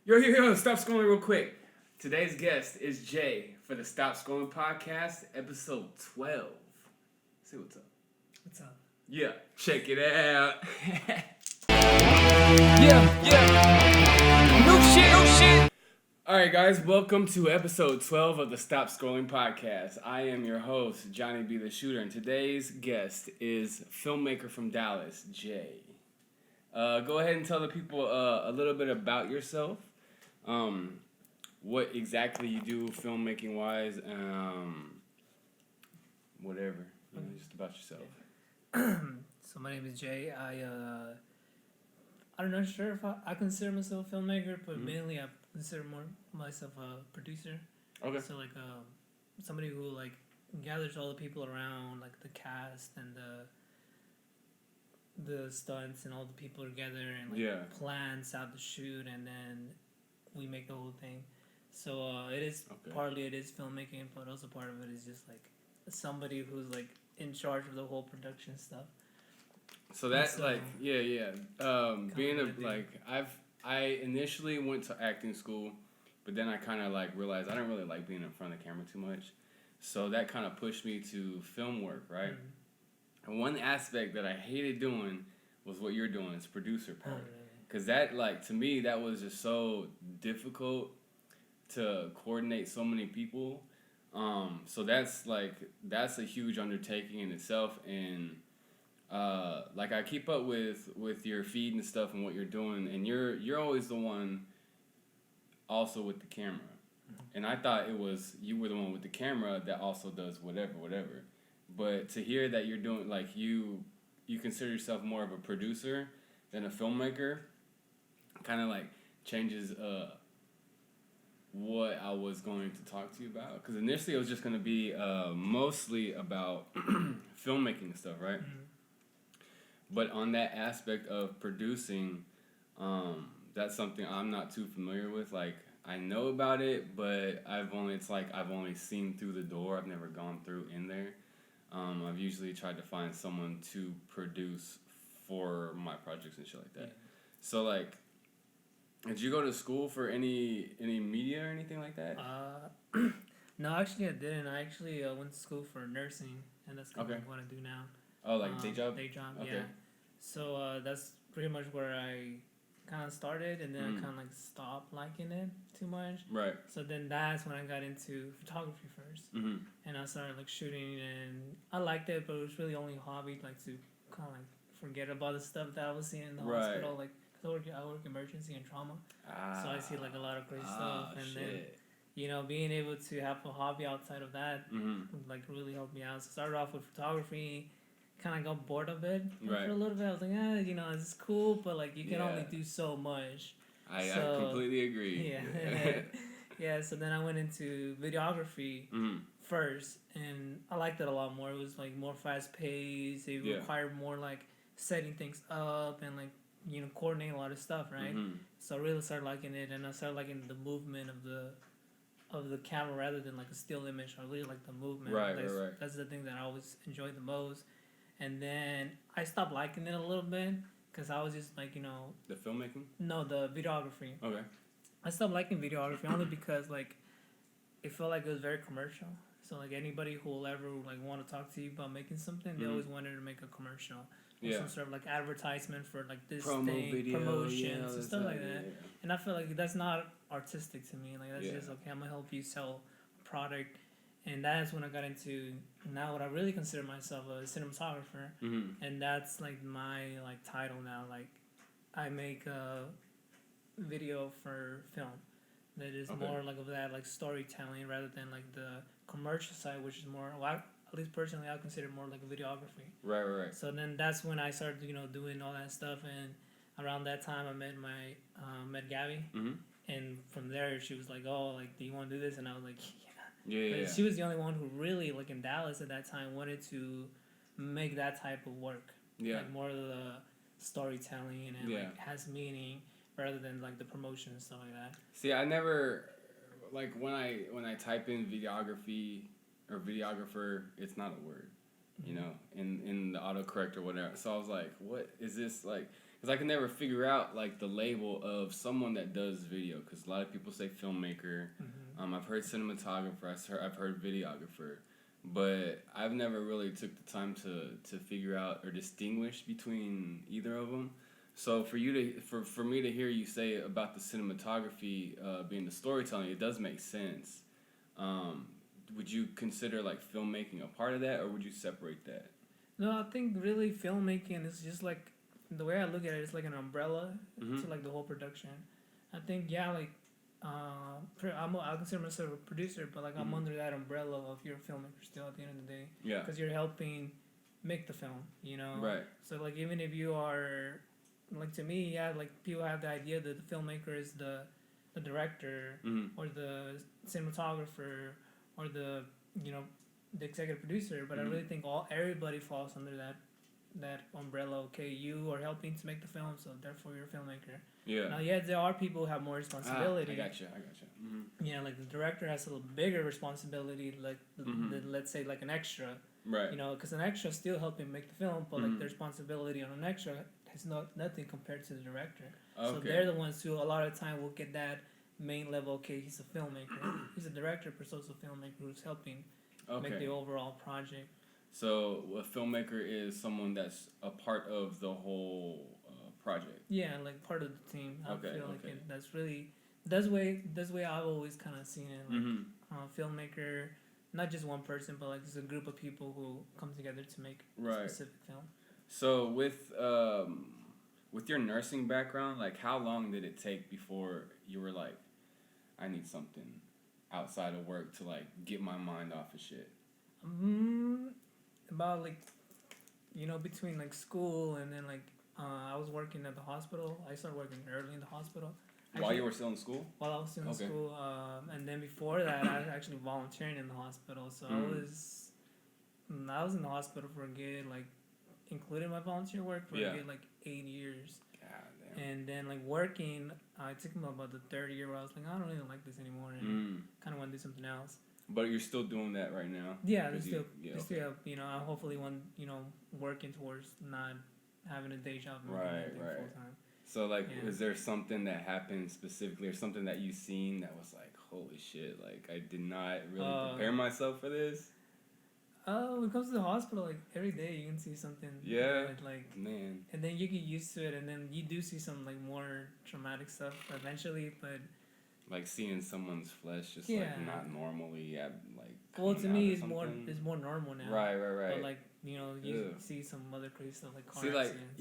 Yo, stop scrolling real quick. Today's guest is Jay for the Stop Scrollin Podcast, episode 12. Say what's up. What's up? Yeah, check it out. Yeah. No shit. Alright, guys, welcome to episode 12 of the Stop Scrolling Podcast. I am your host, JohnnyB, theShooter, and today's guest is filmmaker from Dallas, Jay. Go ahead and tell the people a little bit about yourself. What exactly you do filmmaking wise, whatever, just about yourself. So my name is Jay. I'm not sure if I consider myself a filmmaker, but mainly I consider myself a producer. Okay. So like somebody who like gathers all the people around, like the cast and the stunts and all the people together and like plans out the shoot, and then we make the whole thing. So it is partly it is filmmaking, but also part of it is just like somebody who's like in charge of the whole production stuff. So that's being I initially went to acting school, but then I kind of like realized I didn't really like being in front of the camera too much. So that kind of pushed me to film work, right? Mm-hmm. And one aspect that I hated doing was what you're doing, is producer part. Because that, like, to me, that was just so difficult to coordinate so many people. So that's a huge undertaking in itself. And like I keep up with your feed and stuff and what you're doing, and you're always the one also with the camera. And I thought you were the one with the camera that also does whatever. But to hear that you're doing, like, you consider yourself more of a producer than a filmmaker, kind of like changes what I was going to talk to you about. Because initially it was just going to be mostly about filmmaking stuff, right? Mm-hmm. But on that aspect of producing, that's something I'm not too familiar with. Like, I know about it, but I've only seen through the door. I've never gone through in there. I've usually tried to find someone to produce for my projects and shit like that. Yeah. So, like, did you go to school for any media or anything like that? No, actually I didn't. I actually went to school for nursing, and that's kind of what I do now. Oh, like day job? Day job, okay. Yeah. So that's pretty much where I kind of started, and then I kind of like stopped liking it too much. Right. So then that's when I got into photography first, and I started like shooting, and I liked it, but it was really only a hobby, like to kind of like forget about the stuff that I was seeing in the hospital, like. I work emergency and trauma, so I see like a lot of crazy stuff, and then being able to have a hobby outside of that like really helped me out. So I started off with photography, kind of got bored of it for a little bit. I was like, it's cool, but like you can only do so much. I completely agree. Yeah. So then I went into videography first, and I liked it a lot more. It was like more fast paced. It required more like setting things up and like coordinating a lot of stuff, right? So I really started liking it, and I started liking the movement of the camera rather than like a still image. I really like the movement. Right. That's the thing that I always enjoyed the most. And then I stopped liking it a little bit because I was just like, The filmmaking? No, the videography. Okay. I stopped liking videography only because like it felt like it was very commercial. So like anybody who will ever like want to talk to you about making something, they always wanted to make a commercial. Some sort of like advertisement for like this promotions and stuff like that. Yeah. And I feel like that's not artistic to me. Like that's just okay, I'm gonna help you sell a product. And that's when I got into now what I really consider myself a cinematographer. And that's like my like title now. Like I make a video for film that is more like of that like storytelling rather than like the commercial side, which is more at least personally, I consider more like a videography. Right. So then that's when I started, doing all that stuff. And around that time, I met Gabby. And from there, she was like, "Oh, like, do you want to do this?" And I was like, "Yeah." She was the only one who really, like, in Dallas at that time, wanted to make that type of work. Yeah. Like more of the storytelling and like has meaning rather than like the promotion and stuff like that. See, I never like when I type in videography or videographer, it's not a word, in the autocorrect or whatever. So I was like, what is this like? because I can never figure out like the label of someone that does video. Because a lot of people say filmmaker. I've heard cinematographer. I've heard videographer, but I've never really took the time to figure out or distinguish between either of them. So for me to hear you say about the cinematography being the storytelling, it does make sense. Would you consider like filmmaking a part of that, or would you separate that? No, I think really filmmaking is just like, the way I look at it, it's like an umbrella to like the whole production. I think like I consider myself a producer, but like I'm under that umbrella of you're a filmmaker still at the end of the day. Yeah. Because you're helping make the film, you know. Right. So like even if you are, like to me, like people have the idea that the filmmaker is the director or the cinematographer or the the executive producer, but I really think everybody falls under that umbrella. Okay, you are helping to make the film, so therefore you're a filmmaker. Yeah. Now, there are people who have more responsibility. I gotcha. Yeah, like the director has a little bigger responsibility, like let's say like an extra. Right. Because an extra still helping make the film, but like the responsibility on an extra has nothing compared to the director. Okay. So they're the ones who a lot of the time will get that main level. Okay, he's a filmmaker. He's a director, but also a filmmaker who's helping make the overall project. So a filmmaker is someone that's a part of the whole project. Yeah, like part of the team. I feel like that's really that's way I've always kind of seen it. Like filmmaker, not just one person, but like it's a group of people who come together to make a specific film. So with your nursing background, like how long did it take before you were like, I need something outside of work to like get my mind off of shit? About like, between like school and then like I was working at the hospital. I started working early in the hospital. While you were still in school? While I was still in school, and then before that, I was actually volunteering in the hospital. So I was in the hospital for a good including my volunteer work for a good 8 years. God damn. And then like working, I took about the third year where I was like, I don't really like this anymore, and kind of want to do something else. But you're still doing that right now? Yeah, still I'm hopefully working towards not having a day job and full time. So like, is there something that happened specifically, or something that you seen that was like, holy shit, like I did not really prepare myself for this? When it comes to the hospital, like every day you can see something. Yeah. Man. And then you get used to it, and then you do see some like more traumatic stuff eventually, but. Like seeing someone's flesh just like not normally well, to me it's more normal now. Right. But like you see some other crazy stuff like car accidents.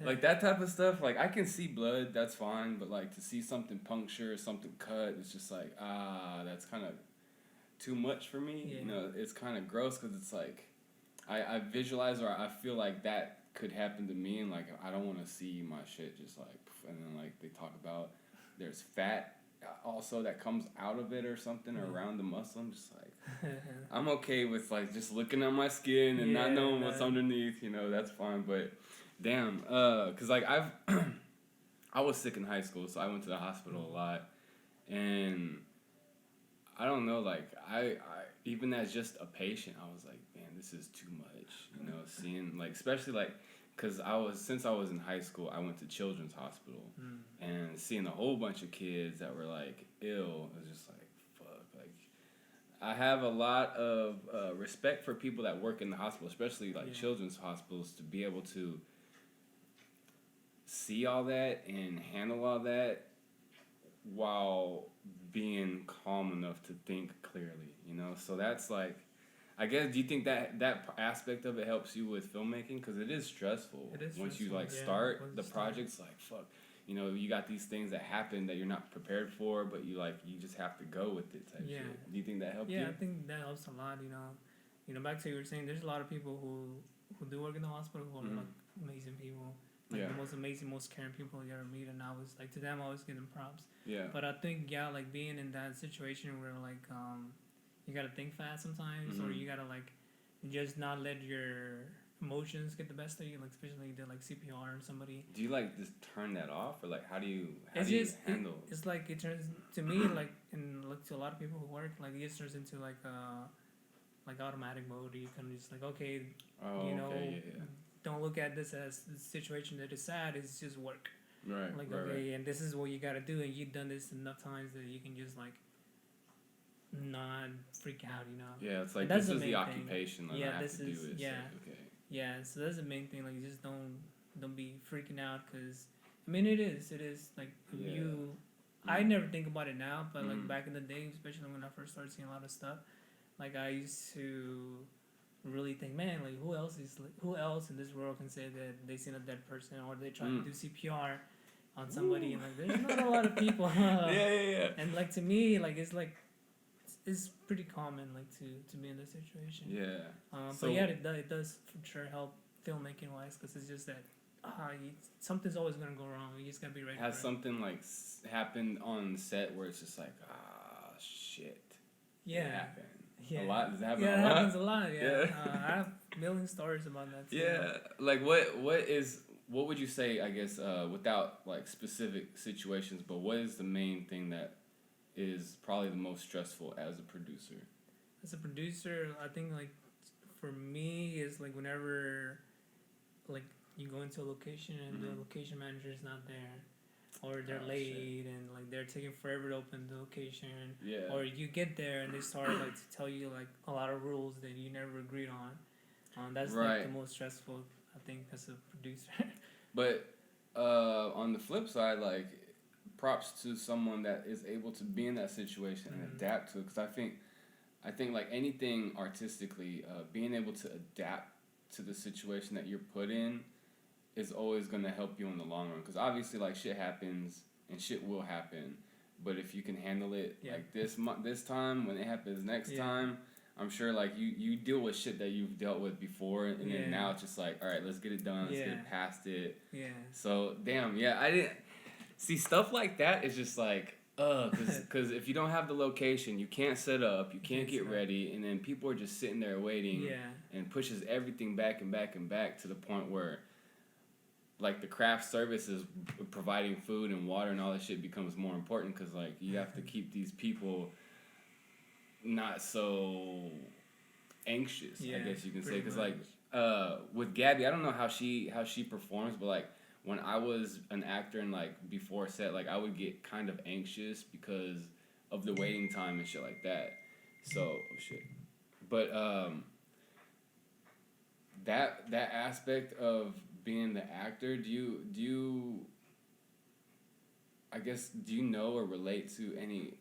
Like that type of stuff. Like I can see blood, that's fine, but like to see something puncture, something cut, it's just like that's kind of too much for me. Yeah. It's kind of gross because it's like I visualize or I feel like that could happen to me, and like I don't want to see my shit just like, and then like they talk about. There's fat also that comes out of it or something around the muscle. I'm just like, I'm okay with like just looking at my skin and not knowing what's underneath. That's fine. But damn, cause like I was sick in high school, so I went to the hospital a lot, and I don't know, like I even as just a patient, I was like, man, this is too much. Seeing like especially like. Because since I was in high school, I went to Children's Hospital, and seeing a whole bunch of kids that were like ill, it was just like, fuck. Like, I have a lot of respect for people that work in the hospital, especially like children's hospitals, to be able to see all that and handle all that while being calm enough to think clearly. So that's like. I guess, do you think that aspect of it helps you with filmmaking? Because it is stressful. It is once stressful. You start the project's like, fuck. You got these things that happen that you're not prepared for, but you just have to go with it type shit. Do you think that helped you? Yeah, I think that helps a lot, back to what you were saying, there's a lot of people who do work in the hospital who are like amazing people. Like the most amazing, most caring people you ever meet, and I was like, to them I always give them props. Yeah. But I think like being in that situation where like you gotta think fast sometimes, or you gotta like just not let your emotions get the best of you. Like especially you did like CPR on somebody. Do you like just turn that off, or like how do you handle? It's like it turns to me like to a lot of people who work like it just turns into like automatic mode. You kind of just like don't look at this as the situation that is sad. It's just work. Right. Like, right, okay, right. and this is what you got to do, and you've done this enough times that you can just like not freak out, you know. Yeah, it's like that's this is the main occupation. Like, Yeah, I have this to do is- it. yeah. Like, okay. Yeah, so that's the main thing. Like, you just don't be freaking out, because I mean it is like Yeah. you. I never think about it now, but like Mm. back in the day, especially when I first started seeing a lot of stuff, like I used to really think, man, like who else in this world can say that they seen a dead person, or they try to do CPR on somebody, and like there's not a lot of people. Yeah. And like to me, like it's pretty common, like to be in this situation. Yeah. But yeah, it does for sure help filmmaking wise, because it's just that something's always gonna go wrong. You just gotta be ready. Has for something like happened on set where it's just like, shit. it. Yeah. It happened. Yeah. A lot. Does it happen Yeah, a it lot? happens a lot. Yeah. Yeah. I have a million stories about that too. Yeah. Like what would you say, I guess, without like specific situations, but what is the main thing that is probably the most stressful as a producer? As a producer, I think like for me is like whenever like you go into a location and the location manager is not there, or they're late and like they're taking forever to open the location. Yeah. Or you get there and they start like to tell you like a lot of rules that you never agreed on. That's like the most stressful, I think, as a producer. But on the flip side, like, props to someone that is able to be in that situation and adapt to it. Because I think like anything artistically, being able to adapt to the situation that you're put in is always going to help you in the long run. Because obviously, like, shit happens and shit will happen. But if you can handle it like this time, when it happens next time, I'm sure like you deal with shit that you've dealt with before, and then now it's just like, all right, let's get it done, let's get it past it. Yeah. So damn, I didn't see stuff like that. Is just like, because if you don't have the location, you can't set up, you can't get ready, and then people are just sitting there waiting, and pushes everything back and back and back to the point where, like, the craft services providing food and water and all that shit becomes more important, because like you have to keep these people not so anxious, I guess you can say, because like with Gabby, I don't know how she performs, but like when I was an actor and like before set, like I would get kind of anxious because of the waiting time and shit like that. So but that aspect of being the actor, do you I guess, do you know or relate to any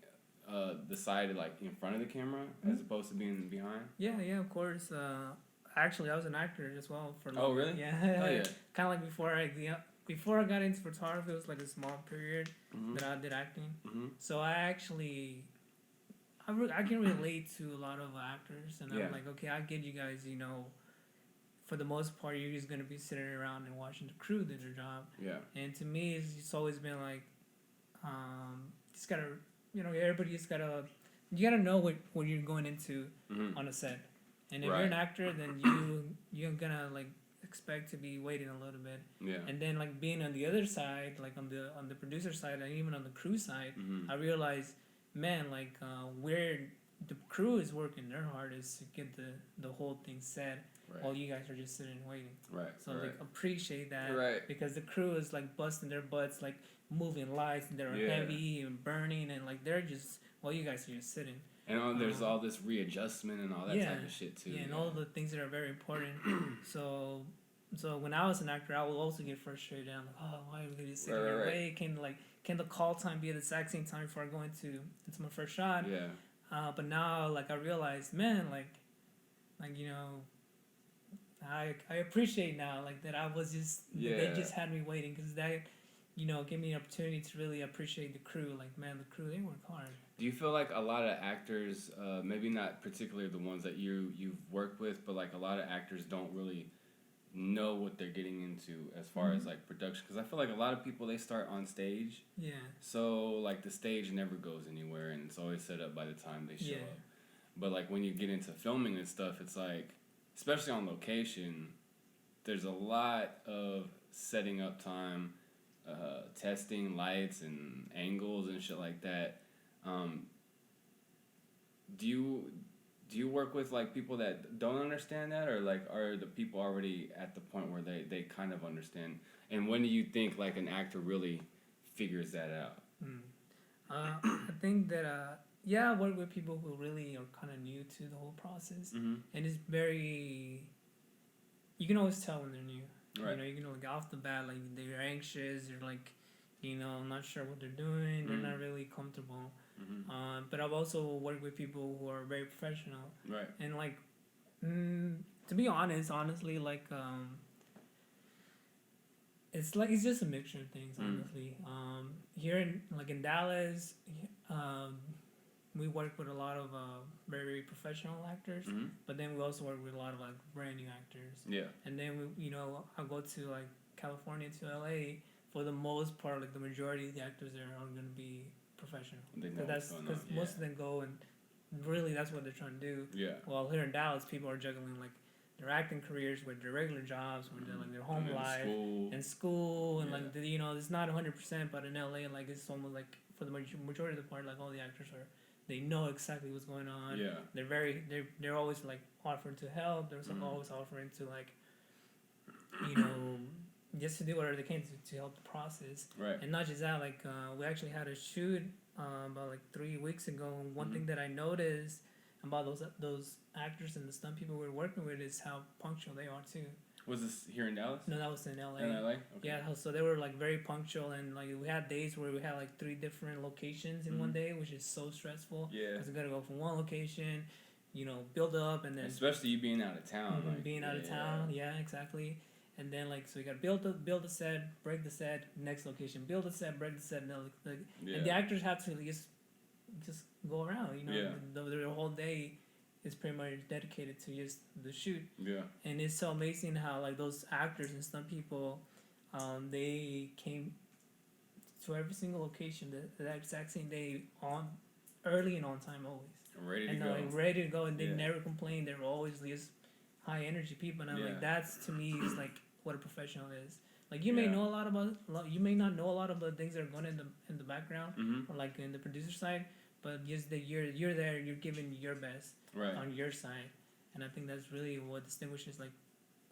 the side like in front of the camera as opposed to being behind? Yeah, of course. Actually, I was an actor as well for. Oh, really? Yeah. Kind of like before I got into photography, it was like a small period that I did acting. So I can relate to a lot of actors, and I'm like, okay, I get you guys. You know, for the most part, you're just gonna be sitting around and watching the crew do their job. Yeah. And to me, it's always been like, just gotta. Everybody just gotta. You gotta know what you're going into on a set, and if you're an actor, then you're gonna like expect to be waiting a little bit. Yeah. And then like being on the other side, like on the producer side, and even on the crew side, I realized, man, like where the crew is working their hardest to get the whole thing set, while you guys are just sitting and waiting. Right. So like appreciate that. Right. Because the crew is like busting their butts, like moving lights, and they're heavy and burning, and like they're just, while you guys are just sitting. And there's all this readjustment and all that type of shit too. Yeah, and all the things that are very important. So when I was an actor, I would also get frustrated. I'm like, oh, why are we just sitting here? Wait, can the call time be at the exact same time before I go into my first shot? Yeah. But now, like, I realized, man, like I appreciate now, like, that I was just they just had me waiting, because that gave me an opportunity to really appreciate the crew. Like, man, the crew, they work hard. Do you feel like a lot of actors, maybe not particularly the ones that you've worked with, but like a lot of actors don't really know what they're getting into as far as like production? Because I feel like a lot of people, they start on stage. Yeah. So like the stage never goes anywhere, and it's always set up by the time they show up. But like when you get into filming and stuff, it's like, especially on location, there's a lot of setting up time, testing lights and angles and shit like that. Do do you work with like people that don't understand that, or like are the people already at the point where they kind of understand? And when do you think like an actor really figures that out? I think that I work with people who really are kind of new to the whole process, Mm-hmm. and it's very. You can always tell when they're new. Right. You know, you can like off the bat, like they're anxious, they're like, not sure what they're doing, they're not really comfortable. Mm-hmm. But I've also worked with people who are very professional. Right. And like, to be honestly, like, it's just a mixture of things, honestly. Here in Dallas, we work with a lot of very professional actors, but then we also work with a lot of like brand new actors. Yeah. And then I go to like California to LA. For the most part, like the majority of the actors there are going to be professional. Because most of them go and really that's what they're trying to do. Yeah. Well, here in Dallas, people are juggling like their acting careers with their regular jobs, with like their home life and school, and like it's not 100%, but in LA, like it's almost like for the majority of the part, like all the actors they know exactly what's going on. Yeah. They're always like offering to help. They're always offering to like just to do whatever they can to help the process. Right. And not just that, like we actually had a shoot about like 3 weeks ago. And one thing that I noticed about those actors and the stunt people we were working with is how punctual they are too. Was this here in Dallas? No, that was in LA. In LA? Okay. Yeah, so they were like very punctual, and like we had days where we had like 3 different locations in one day, which is so stressful. Yeah. Because we gotta go from one location, build up, and then especially you being out of town. Like, being out of town, yeah, exactly. And then like so we gotta build the set, break the set, next location, build the set, break the set, and the actors have to just go around, their whole day is pretty much dedicated to just the shoot. Yeah. And it's so amazing how like those actors and stunt people, they came to every single location the exact same day early and on time always. Ready to go. Like ready to go, and they never complain. They were always just high energy people, and I'm like, that's to me is like what a professional is. Like you may know you may not know a lot about things that are going in the background or like in the producer side, but just that you're there, you're giving your best on your side, and I think that's really what distinguishes like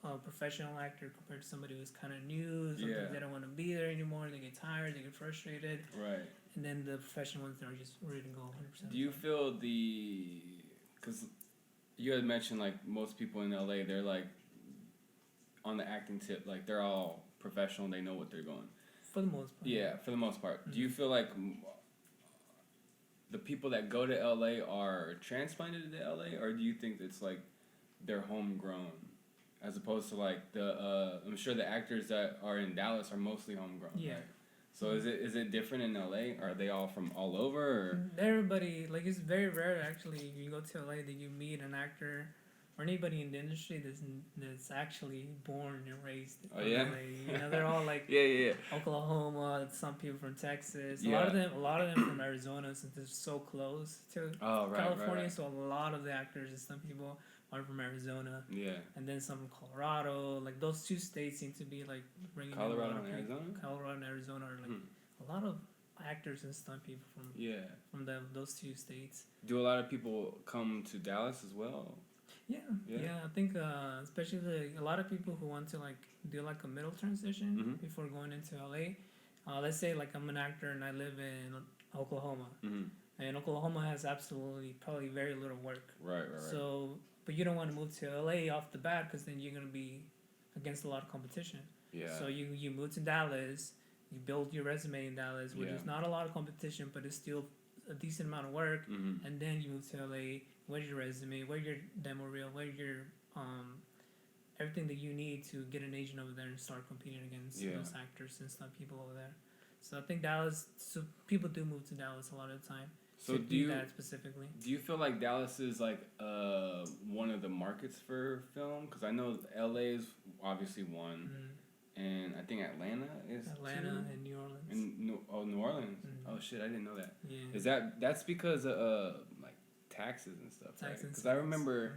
a professional actor compared to somebody who's kind of new. Sometimes they don't want to be there anymore. They get tired. They get frustrated. Right. And then the professional ones that are just ready to go 100%. Do you feel because you had mentioned like most people in LA, they're like on the acting tip, like they're all professional. They know what they're going. For the most part. Yeah, for the most part. Do you feel like the people that go to LA are transplanted to LA, or do you think it's like they're homegrown, as opposed to like I'm sure the actors that are in Dallas are mostly homegrown. Yeah. Right? So is it different in LA? Are they all from all over? Or? Everybody, like it's very rare actually. You go to LA that you meet an actor or anybody in the industry that's actually born and raised in LA. They're all like Oklahoma. Some people from Texas. A lot of them from Arizona, since they're so close to California. Right. So a lot of the actors and some people are from Arizona. Yeah. And then some from Colorado. Like those 2 states seem to be like bringing Colorado and Arizona. Colorado and Arizona are like a lot of actors and stunt people from those 2 states. Do a lot of people come to Dallas as well? Yeah. I think especially a lot of people who want to like do like a middle transition before going into LA. Let's say like I'm an actor and I live in Oklahoma, and Oklahoma has probably very little work. Right. So, but you don't want to move to LA off the bat because then you're gonna be against a lot of competition. Yeah. So you move to Dallas, you build your resume in Dallas, which is not a lot of competition, but it's still a decent amount of work, and then you move to LA. Where's your resume? Where's your demo reel? Where's your everything that you need to get an agent over there and start competing against those actors and stuff people over there? So I think so people do move to Dallas a lot of the time. So do that specifically? Do you feel like Dallas is like one of the markets for film? Because I know LA is obviously one. And I think Atlanta is and New Orleans. New Orleans. Oh shit, I didn't know that. Yeah. Is that's because of like taxes and stuff, right? Because I remember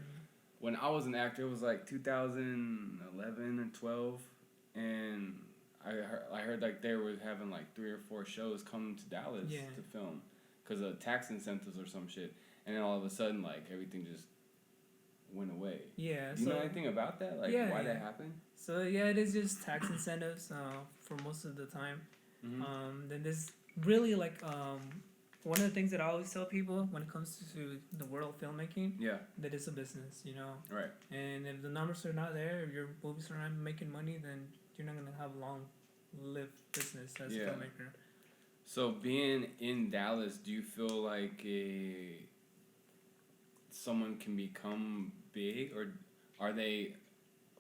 when I was an actor, it was like 2011 or 12, and I heard like they were having like 3 or 4 shows come to Dallas to film because of tax incentives or some shit, and then all of a sudden like everything just went away. Yeah. Do you know anything about that? Like why that happened? So yeah, it is just tax incentives for most of the time. Mm-hmm. Then there's really like one of the things that I always tell people when it comes to the world of filmmaking, that it's a business, you know. Right. And if the numbers are not there, if your movies are not making money, then you're not gonna have a long-lived business as a filmmaker. So being in Dallas, do you feel like someone can become big, or are they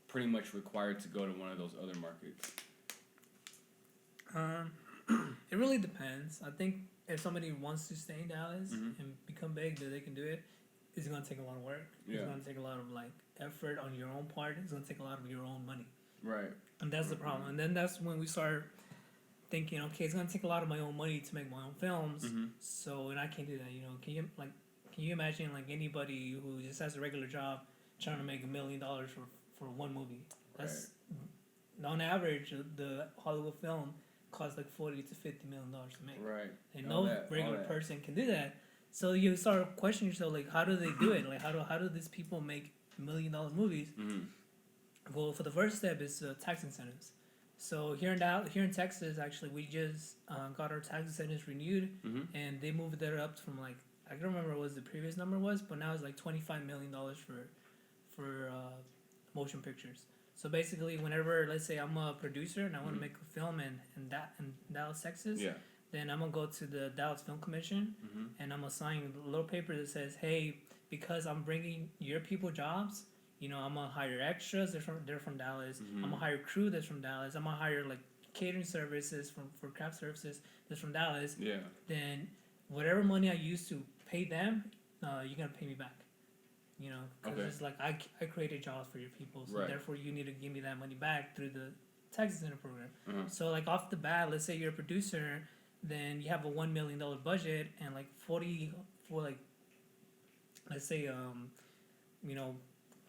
pretty much required to go to one of those other markets? It really depends. I think if somebody wants to stay in Dallas and become big, that they can do it. It's gonna take a lot of work. It's gonna take a lot of like effort on your own part. It's gonna take a lot of your own money. Right. And that's the problem. And then that's when we start thinking, okay, it's gonna take a lot of my own money to make my own films. So, and I can't do that. You know, can you imagine like anybody who just has a regular job trying to make $1 million for one movie? That's on average the Hollywood film costs like $40 to $50 million to make. Right. And no regular person can do that. So you start questioning yourself, like, how do they do it? Like, how do these people make $1 million movies? Well, for the first step is tax incentives. So here in Texas, actually, we just got our tax incentives renewed, and they moved it up from like, I don't remember what the previous number was, but now it's like $25 million for motion pictures. So basically, whenever, let's say I'm a producer and I want to make a film in Dallas, Texas, then I'm going to go to the Dallas Film Commission and I'm going to sign a little paper that says, hey, because I'm bringing your people jobs, you know, I'm going to hire extras, they're from Dallas. I'm going to hire crew that's from Dallas. I'm going to hire like catering services for craft services that's from Dallas. Yeah. Then whatever money I used to pay them, you're going to pay me back. You know, because it's like I created jobs for your people, so therefore you need to give me that money back through the tax incentive program. So like off the bat, let's say you're a producer, then you have a $1 million budget, and like 40 for like, let's say you know,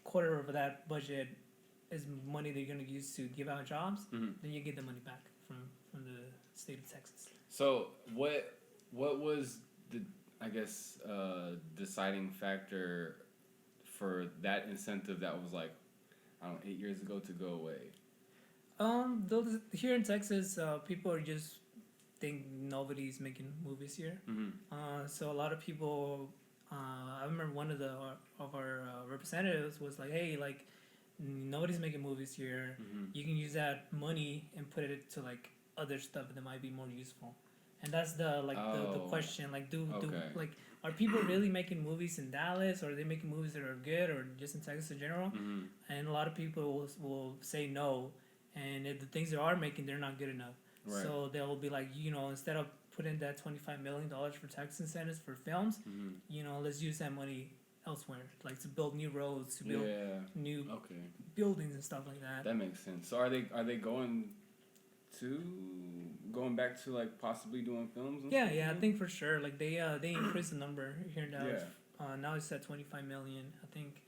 quarter of that budget is money that you're gonna use to give out jobs. Then you get the money back from the state of Texas. So what was the deciding factor for that incentive that was like, I don't know, 8 years ago to go away? Here in Texas, people are just think nobody's making movies here. So a lot of people, I remember one of our representatives was like, hey, like, nobody's making movies here. You can use that money and put it to like other stuff that might be more useful. And that's the question, like, like, are people really making movies in Dallas, or are they making movies that are good, or just in Texas in general? And a lot of people will say no, and if the things they are making, they're not good enough. Right. So they'll be like, you know, instead of putting that $25 million for tax incentives for films, you know, let's use that money elsewhere, like to build new roads, to build new buildings and stuff like that. That makes sense. So are they going back to like possibly doing films? And I think for sure. Like they increased the number here in Dallas. Now it's at 25 million, I think.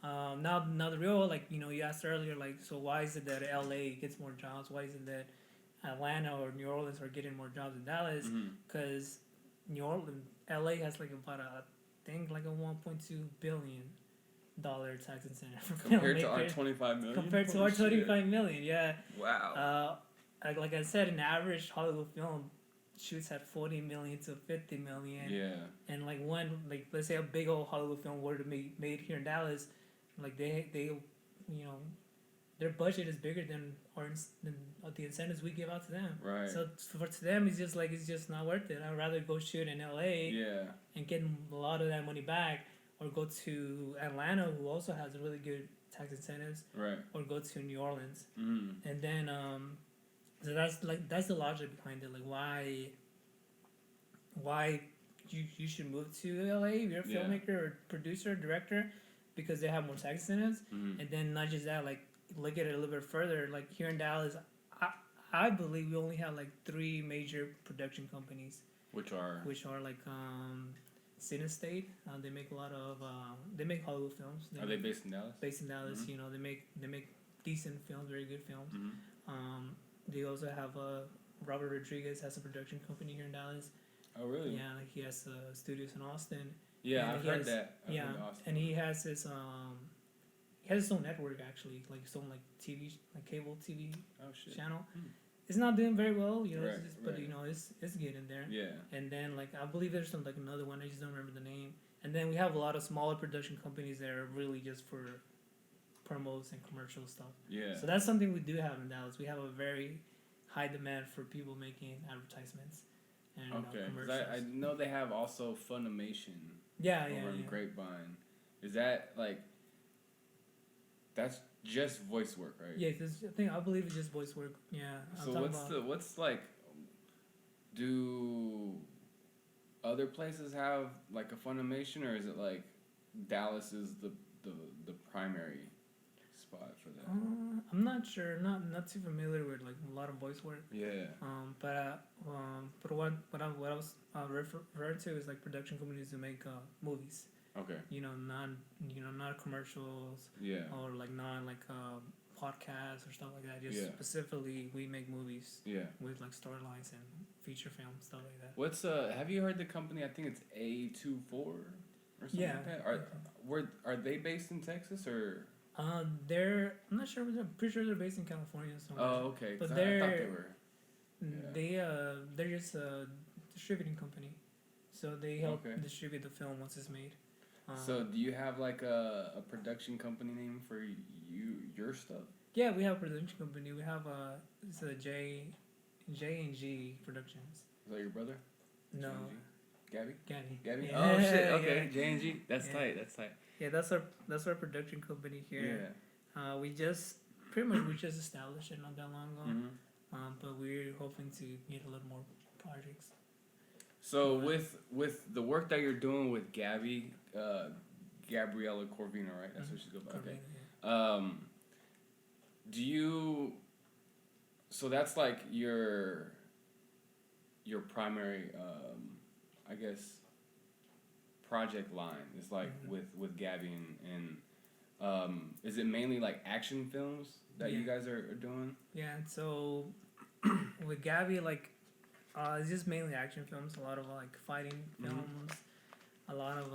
Now the real, like, you know, you asked earlier, like, so why is it that LA gets more jobs? Why is it that Atlanta or New Orleans are getting more jobs than Dallas? Because LA has like about a 1.2 billion tax incentive for compared to our 25 million. Compared to our 25 million, yeah. Wow. Like I said, an average Hollywood film shoots at 40 million to 50 million. Yeah. And like let's say a big old Hollywood film were to be made here in Dallas, like they you know, their budget is bigger than the incentives we give out to them. Right. So to them, it's just not worth it. I'd rather go shoot in LA. Yeah. And get a lot of that money back, or go to Atlanta, who also has really good tax incentives. Right. Or go to New Orleans. And then so that's the logic behind it. Like why you should move to LA if you're a filmmaker or producer, director, because they have more tax incentives. And then not just that, like, look at it a little bit further. Like here in Dallas, I believe we only have like 3 major production companies. Which are like CineState. They make a lot of they make Hollywood films. Are they based in Dallas? Based in Dallas, you know, they make decent films, very good films. They also have Robert Rodriguez has a production company here in Dallas. Oh really? Yeah, he has studios in Austin. Yeah, I've heard that. And he has his he has his own network actually, like his own like TV, like cable TV channel. Hmm. It's not doing very well, you know, Right, but you know, it's getting there. Yeah. And then like I believe there's some like another one, I just don't remember the name. And then we have a lot of smaller production companies that are really just for promos and commercial stuff. Yeah. So that's something we do have in Dallas. We have a very high demand for people making advertisements and commercials. I know they have also Funimation. Yeah, over in Grapevine. Is that like that's just voice work, right? Yeah, I believe it's just voice work. Yeah. So what's like? Do other places have like a Funimation, or is it like Dallas is the primary spot for that? I'm not sure. Not too familiar with like a lot of voice work. Yeah. But what I was referring to is like production companies who make movies. Okay. Not commercials. Yeah. Or like not like podcasts or stuff like that. Just specifically, we make movies. Yeah. With like storylines and feature film stuff like that. What's have you heard the company? I think it's A24 or something like that. Are they based in Texas or? I'm not sure. I'm pretty sure they're based in California somewhere. Oh, okay. But I thought they were. They're just a distributing company, so they help distribute the film once it's made. So do you have like a production company name for your stuff? Yeah, we have a production company. We have it's a J&G Productions. Is that your brother? No. Gabby? Yeah, oh shit! Okay, yeah. J&G. That's tight. Yeah, that's our production company here. Yeah. We just established it not that long ago. Mm-hmm. But we're hoping to get a little more projects. So with the work that you're doing with Gabby, Gabriella Corvina, right? That's what she's going by. Okay. Yeah. Do you? So that's like your primary, I guess, project line. It's like with Gabby and is it mainly like action films that you guys are doing? Yeah. So with Gabby, like. It's just mainly action films. A lot of like fighting films. A lot of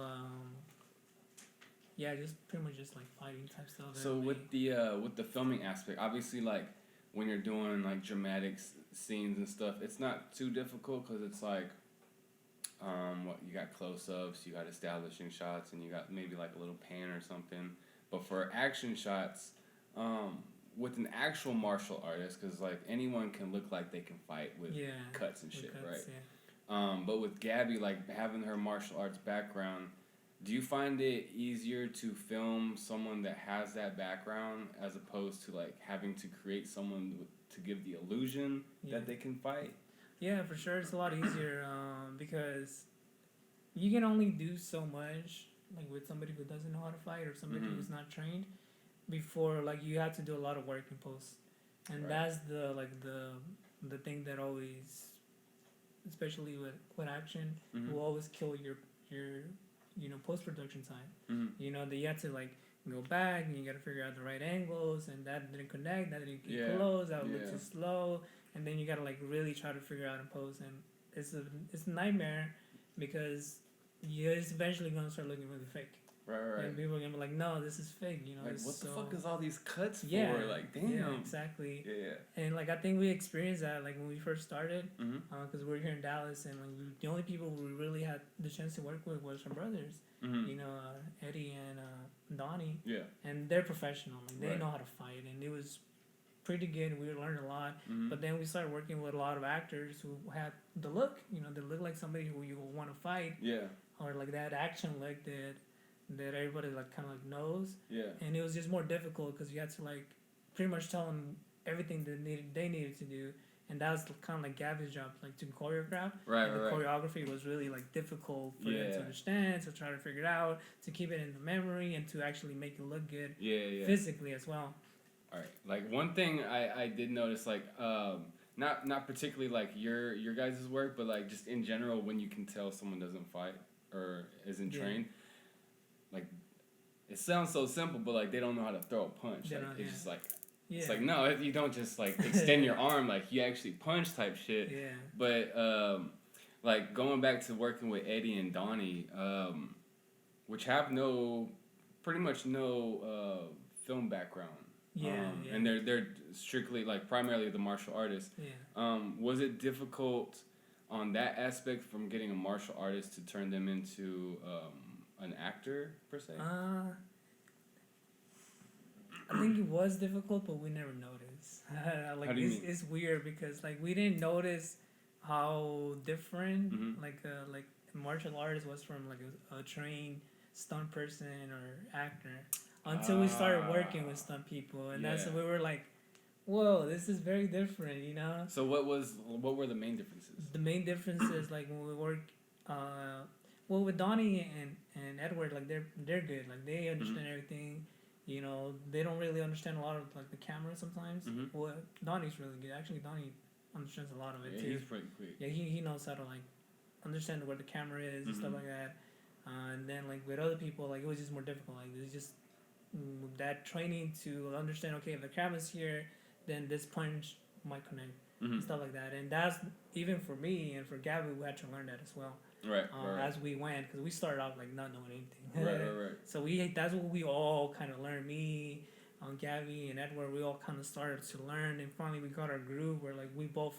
just pretty much just like fighting type stuff. So with the filming aspect, obviously like when you're doing like dramatic scenes and stuff, it's not too difficult because it's like you got close-ups, you got establishing shots, and you got maybe like a little pan or something. But for action shots, with an actual martial artist, because like anyone can look like they can fight with cuts and shit, right? Yeah. But with Gabby, like having her martial arts background, do you find it easier to film someone that has that background as opposed to like having to create someone to give the illusion that they can fight? Yeah, for sure, it's a lot easier because you can only do so much like with somebody who doesn't know how to fight or somebody who's not trained. Before, like, you have to do a lot of work in post, and that's the thing that always, especially with action, will always kill your post production time. You know that you have to like go back and you got to figure out the right angles, and that didn't connect, that didn't get close, that would look too slow, and then you got to like really try to figure out in post, and it's a nightmare because you're eventually gonna start looking really fake. Right. And people are gonna be like, no, this is fake, you know. Like, what the fuck is all these cuts for? Like, damn. Yeah, exactly. Yeah. And like, I think we experienced that like when we first started, because we're here in Dallas, and like the only people we really had the chance to work with was our brothers. You know, Eddie and Donnie. Yeah. And they're professional. Like they know how to fight, and it was pretty good. We learned a lot. But then we started working with a lot of actors who had the look. You know, they look like somebody who you want to fight. Yeah. Or like that action look that everybody like kind of like knows. Yeah. And it was just more difficult because you had to like pretty much tell them everything that they needed to do, and that was kind of like Gabby's job, like to choreograph. Right. And the choreography was really like difficult for them to understand, to try to figure it out, to keep it in the memory, and to actually make it look good. Physically as well. All right. Like one thing I did notice, like not particularly like your guys' work, but like just in general when you can tell someone doesn't fight or isn't trained. Like, it sounds so simple, but like they don't know how to throw a punch. Like, it's just like, it's like no, you don't just like extend your arm. Like you actually punch type shit. Yeah. But like going back to working with Eddie and Donnie, which have pretty much no film background. Yeah, And they're strictly like primarily the martial artists. Yeah. Was it difficult on that aspect from getting a martial artist to turn them into an actor per se? I think it was difficult, but we never noticed. Like, How do you mean? It's weird because like we didn't notice how different like a martial artist was from like a trained stunt person or actor until we started working with stunt people, and that's when we were like, whoa, this is very different, you know. So what were the main differences? The main difference is like when we work, well, with Donnie and Edward, like they're good, like they understand everything. You know, they don't really understand a lot of like the camera sometimes. Well, Donnie's really good. Actually, Donnie understands a lot of it too. He's pretty quick. Yeah, he knows how to like understand where the camera is and stuff like that. And then like with other people, like it was just more difficult. Like it's just that training to understand. Okay, if the camera's here, then this punch might connect and stuff like that. And that's even for me and for Gabby, we had to learn that as well. Right. As we went, because we started off like not knowing anything. Right. So that's what we all kind of learned. Me, Gabby, and Edward, we all kind of started to learn, and finally we got our groove where like we both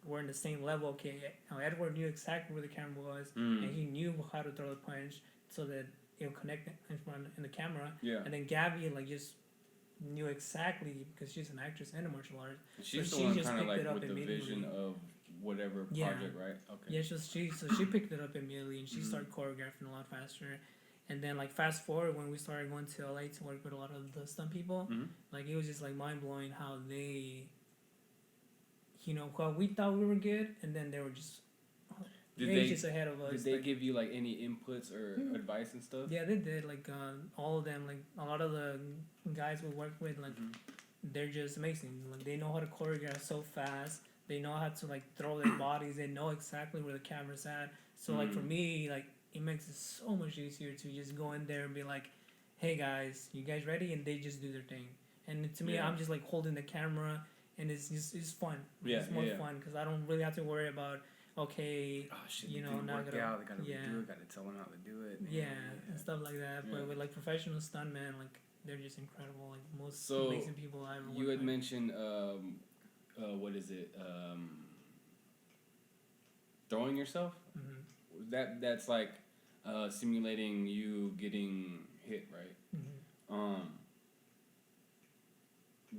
were in the same level. Okay, Edward knew exactly where the camera was, and he knew how to throw the punch so that it would connect in the camera. Yeah. And then Gabby like just knew exactly because she's an actress and a martial artist. She's so the she one just kind of picked like it up with the vision of whatever project, right? Okay. Yeah, so she picked it up immediately, and she started choreographing a lot faster. And then like fast forward when we started going to LA to work with a lot of the stunt people, like it was just like mind blowing how they, you know, how we thought we were good, and then they were just ages ahead of us. Did they give you like any inputs or advice and stuff? Yeah, they did. Like all of them, like a lot of the guys we work with, like they're just amazing. Like they know how to choreograph so fast. They know how to like throw their bodies. They know exactly where the camera's at. So like for me, like it makes it so much easier to just go in there and be like, "Hey guys, you guys ready?" And they just do their thing. And to me, I'm just like holding the camera, and it's fun. It's more fun because I don't really have to worry about you know, now they gotta do it, gotta tell them how to do it. And stuff like that. Yeah. But with like professional stuntmen, like they're just incredible. Like most amazing people I ever worked with. You had mentioned what is it? Throwing yourself. That's like simulating you getting hit, right?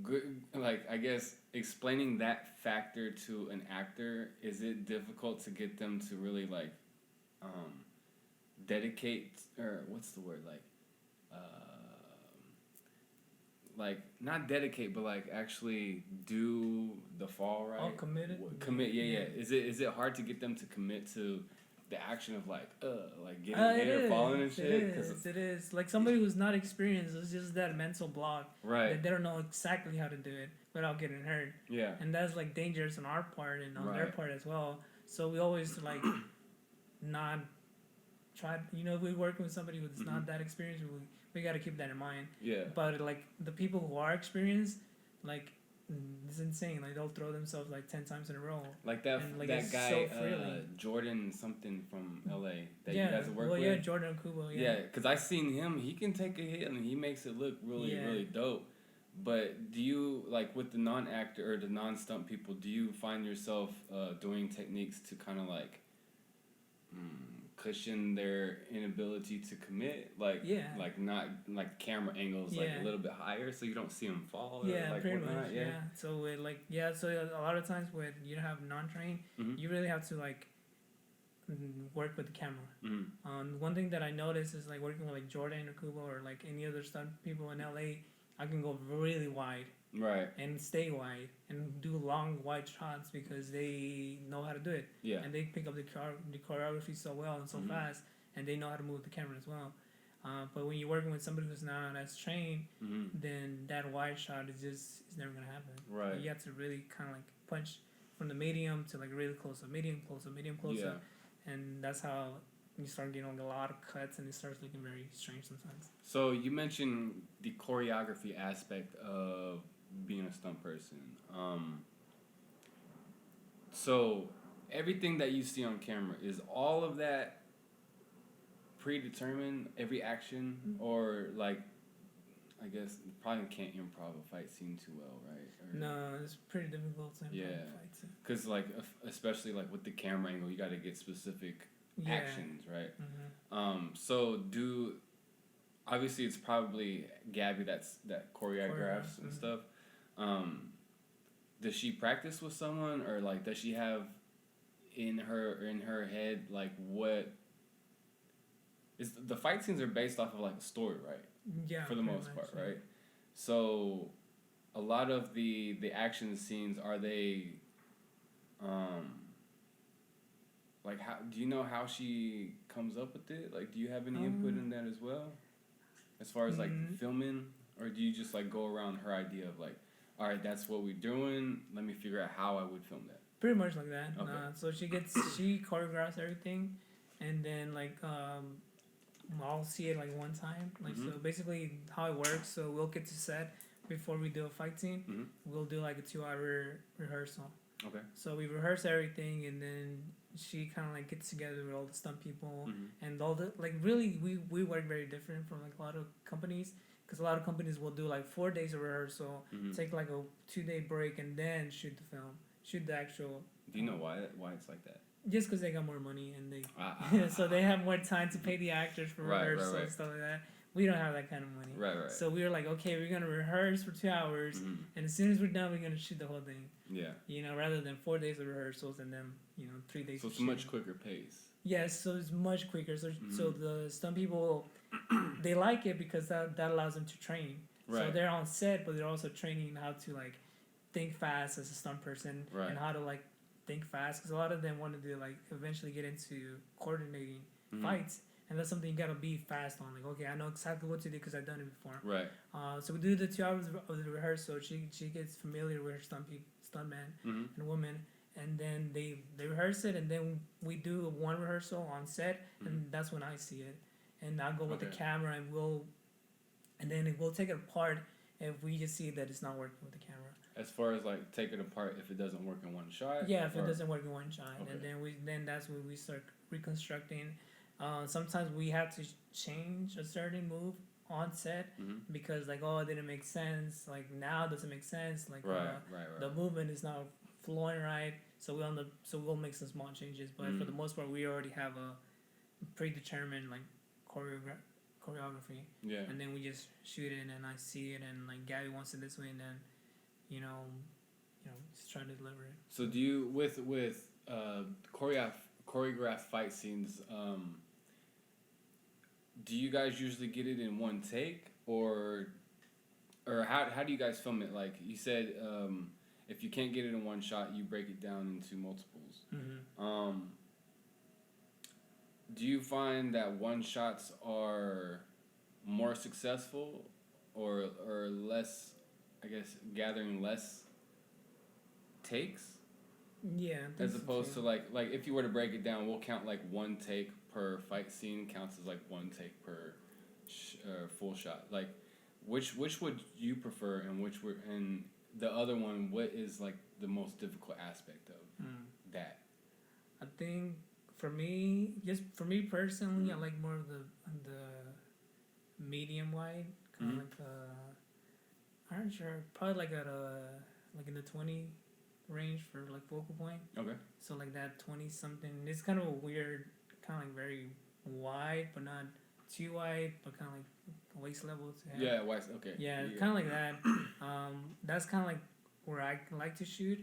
Good. Like I guess explaining that factor to an actor, is it difficult to get them to really like dedicate, or what's the word, like not dedicate, but like actually do the fall, right? Oh, committed. Commit, yeah. Is it hard to get them to commit to the action of like getting hit or falling and shit? It is. Like somebody who's not experienced, it's just that mental block. Right. That they don't know exactly how to do it without getting hurt. Yeah. And that's like dangerous on our part and on their part as well. So we always like not try. You know, if we're working with somebody who's not that experienced, we got to keep that in mind. Yeah. But like the people who are experienced, like it's insane. Like they'll throw themselves like 10 times in a row. Like that and, like, that guy so Jordan something from LA that you guys work with. Yeah, Jordan Kubo. Yeah, because I seen him. He can take a hit and he makes it look really dope. But do you, like with the non-actor or the non-stunt people, do you find yourself doing techniques to kind of like cushion their inability to commit, like not like camera angles like a little bit higher so you don't see them fall? Yeah, or like pretty whatnot? much. Yeah. So with so a lot of times when you have non-trained, you really have to like work with the camera. One thing that I noticed is like working with like Jordan or Kubo or like any other stunt people in LA, I can go really wide. Right. And stay wide and do long wide shots because they know how to do it. Yeah. And they pick up the choreography so well and so fast, and they know how to move the camera as well. But when you're working with somebody who's not as trained, then that wide shot is never gonna happen. Right. You have to really kind of like punch from the medium to like really close up, medium closer, and that's how you start getting like a lot of cuts, and it starts looking very strange sometimes. So you mentioned the choreography aspect of being a stunt person. So everything that you see on camera, is all of that predetermined, every action, or like I guess probably can't improv a fight scene too well, right? No, it's pretty difficult to improv a fight scene. Because like especially like with the camera angle, you got to get specific actions, right? So obviously it's probably Gabby that choreographs and stuff. Does she practice with someone, or like does she have in her head like what is the fight scenes are based off of like a story, right? Yeah, for the most part, right? So a lot of the action scenes, are they like, how do you know how she comes up with it? Like, do you have any input in that as well, as far as like filming, or do you just like go around her idea of like, all right, that's what we're doing, let me figure out how I would film that? Pretty much like that. Okay. So she choreographs everything, and then like I'll see it like one time. Like so basically how it works. So we'll get to set before we do a fight scene. We'll do like a 2-hour rehearsal. Okay. So we rehearse everything, and then she kind of like gets together with all the stunt people and all the like. Really, we work very different from like a lot of companies, because a lot of companies will do like 4 days of rehearsal, take like a 2-day break, and then shoot the film, shoot the actual. Do you know why it's like that? Just because they got more money and they so they have more time to pay the actors for rehearsal and stuff like that. We don't have that kind of money. Right. So we were like, okay, we're gonna rehearse for 2 hours, and as soon as we're done, we're gonna shoot the whole thing. Yeah. You know, rather than 4 days of rehearsals and then 3 days. So it's a much quicker pace. Yes, so it's much quicker. So the stunt people, they like it because that allows them to train. Right. So they're on set, but they're also training how to like think fast as a stunt person and how to like think fast, because a lot of them want to do like eventually get into coordinating fights, and that's something you gotta be fast on. Like, okay, I know exactly what to do because I've done it before. Right. So we do the 2 hours of the rehearsal. She gets familiar with her stuntman and woman, and then they rehearse it, and then we do one rehearsal on set, and that's when I see it, and I'll go with the camera, and we'll take it apart if we just see that it's not working with the camera. As far as like take it apart if it doesn't work in one shot? Yeah, if it doesn't work in one shot. And then that's when we start reconstructing. Sometimes we have to change a certain move on set because like, oh, it didn't make sense. Like now it doesn't make sense. Like the movement is not flowing right. So we'll make some small changes. But for the most part, we already have a predetermined like choreography. Yeah. And then we just shoot it, and I see it, and like Gabby wants it this way, and then just trying to deliver it. So do you with choreographed fight scenes? Do you guys usually get it in one take, or how do you guys film it? Like you said, if you can't get it in one shot, you break it down into multiples. Do you find that one shots are more successful, or less? I guess gathering less takes. Yeah. As opposed to like if you were to break it down, we'll count like one take per fight scene counts as like one take per full shot. Like which would you prefer, and the other one, what is like the most difficult aspect of that? I think for me personally, I like more of the medium wide, kind of like I'm not sure. Probably like at like in the 20 range for like focal point. Okay. So like that 20 something. It's kind of a weird, kind of like very wide, but not too wide, but kind of like waist level to have. Yeah, waist. Okay. Yeah, kind of like that. That's kind of like where I like to shoot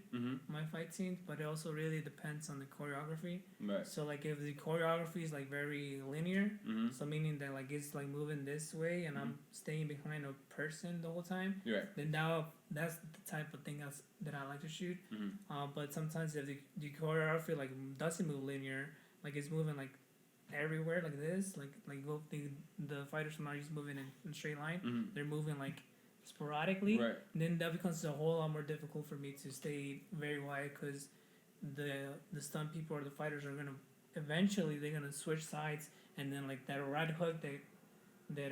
my fight scenes, but it also really depends on the choreography. Right. So like if the choreography is like very linear, so meaning that like it's like moving this way and I'm staying behind a person the whole time, then now that's the type of thing that I like to shoot. But sometimes if the choreography like doesn't move linear, like it's moving like everywhere like this, like the fighters are not just moving in straight line, they're moving like sporadically, then that becomes a whole lot more difficult for me to stay very wide, because the stunt people or the fighters are gonna eventually they're gonna switch sides, and then like that right hook that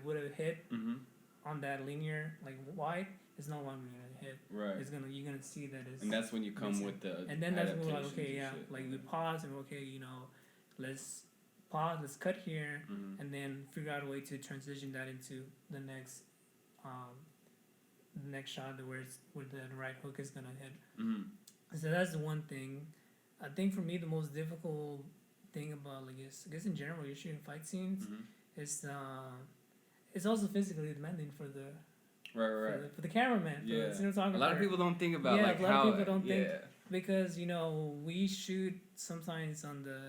would have hit on that linear like wide is no longer gonna hit. Right. You're gonna see that it's, and that's when you come with the and then that's when we're like, okay, yeah, like we pause and okay, let's pause, let's cut here, and then figure out a way to transition that into the next the next shot where the right hook is gonna hit. Mm-hmm. So that's the one thing. I think for me the most difficult thing about I guess in general you're shooting fight scenes is it's also physically demanding for the for the cameraman. For the cinematographer. A lot of people don't think about a lot how of people don't think because we shoot sometimes on the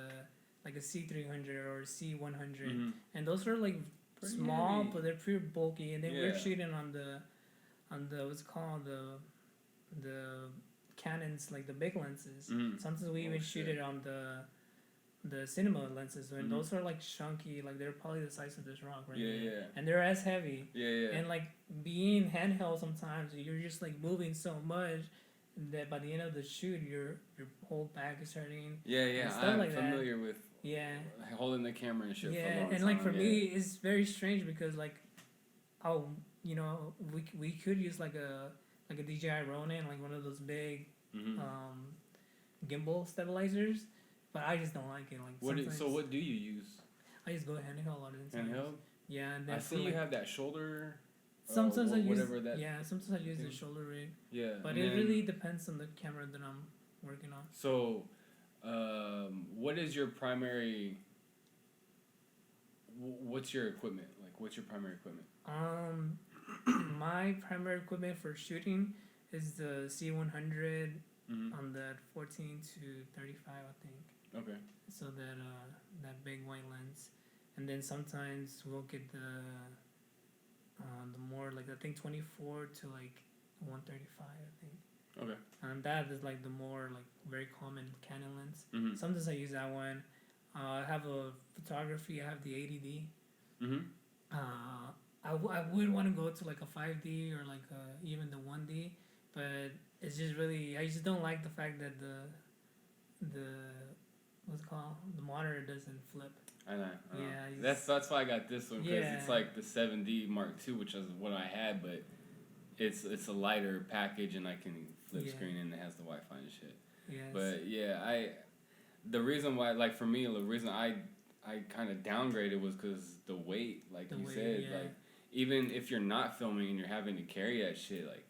like a C300 or C100 and those are like pretty small heavy. But they're pretty bulky, and then we're shooting on the what's it called the Canons, like the big lenses. Sometimes we even shoot it on the cinema lenses, and those are like chunky, like they're probably the size of this rock right here. And they're as heavy. And like being handheld, sometimes you're just like moving so much that by the end of the shoot your whole back is hurting. I'm like familiar with holding the camera and shit for a long time. And like for me it's very strange because like we could use like a DJI Ronin, like one of those big gimbal stabilizers, but I just don't like it. Like so what do you use? I just go handheld a lot of the time. Handheld? Yeah, and then I see you have that shoulder. Sometimes I use sometimes I use the shoulder rig. Yeah, but it really depends on the camera that I'm working on. So, what is your primary? What's your equipment? Like, what's your primary equipment? My primary equipment for shooting is the C100 on that 14 to 35, I think. Okay. So that big white lens, and then sometimes we'll get the more like I think 24 to like 135, I think. Okay. And that is like the more like very common Canon lens. Sometimes I use that one. I have a photography. I have the 80D. I would want to go to like a 5D or like even the 1D, but it's just really I just don't like the fact that the what's it called, the monitor doesn't flip. I know. Yeah, that's why I got this one, because it's like the 7D Mark II, which is what I had, but it's a lighter package and I can flip screen and it has the Wi-Fi and shit. Yes. But the reason why, like for me, the reason I kind of downgraded was because the weight, like you said, like even if you're not filming and you're having to carry that shit, like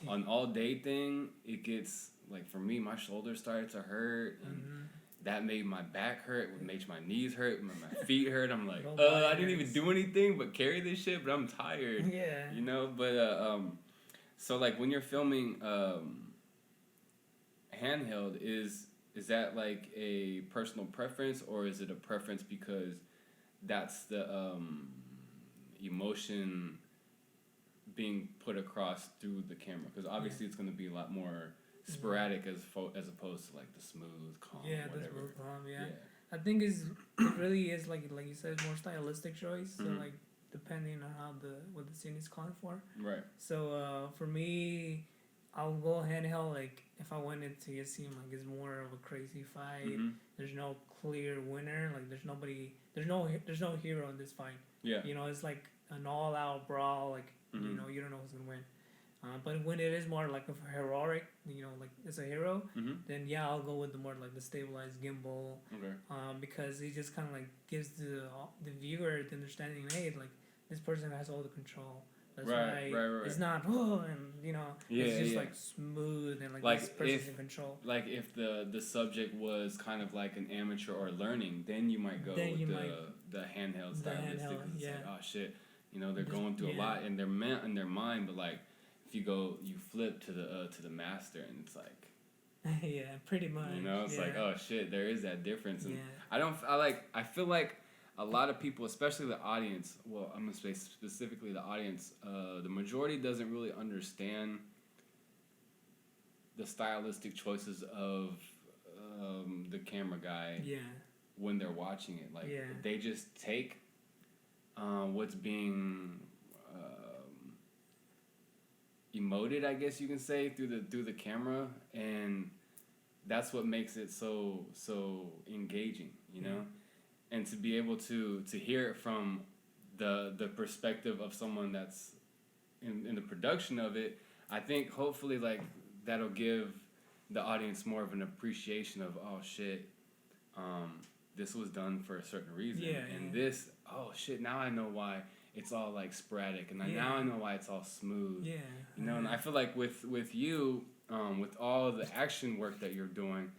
on all day thing, it gets like for me, my shoulders started to hurt and. That made my back hurt, it makes my knees hurt, my feet hurt. I'm like, I didn't even do anything but carry this shit, but I'm tired. Yeah. You know, but so like when you're filming handheld, is that like a personal preference, or is it a preference because that's the emotion being put across through the camera? Because obviously it's going to be a lot more sporadic as opposed to like the smooth, calm, whatever. The smooth, calm, I think it really is like you said, more stylistic choice. So like depending on what the scene is calling for. Right. So for me, I'll go handheld. Like if I wanted to just seem like it's more of a crazy fight. There's no clear winner. Like there's no hero in this fight. Yeah. You know, it's like an all-out brawl. Like you know, you don't know who's gonna win. But when it is more like a heroic, you know, like it's a hero, then I'll go with the more like the stabilized gimbal. Okay. Because it just kind of like gives the viewer the understanding, hey, like this person has all the control. That's right. It's not and you know it's just like smooth and like this person's in control. Like if the subject was kind of like an amateur or learning, then you might go with the handheld stylistic. It's like, oh shit, you know they're going through a lot in their mind, but like. You flip to the master, and it's like pretty much. You know, it's like, oh shit, there is that difference. And I feel like a lot of people, especially the audience, well, I'm gonna say specifically the audience, the majority doesn't really understand the stylistic choices of the camera guy when they're watching it. Like they just take what's being emoted, I guess you can say, through the camera, and that's what makes it so engaging, you know. And to be able to hear it from the perspective of someone that's in the production of it, I think hopefully like that'll give the audience more of an appreciation of, oh shit, this was done for a certain reason, and this, oh shit, now I know why it's all like sporadic, and now I know why it's all smooth. Yeah. You know, and I feel like with you, with all the action work that you're doing,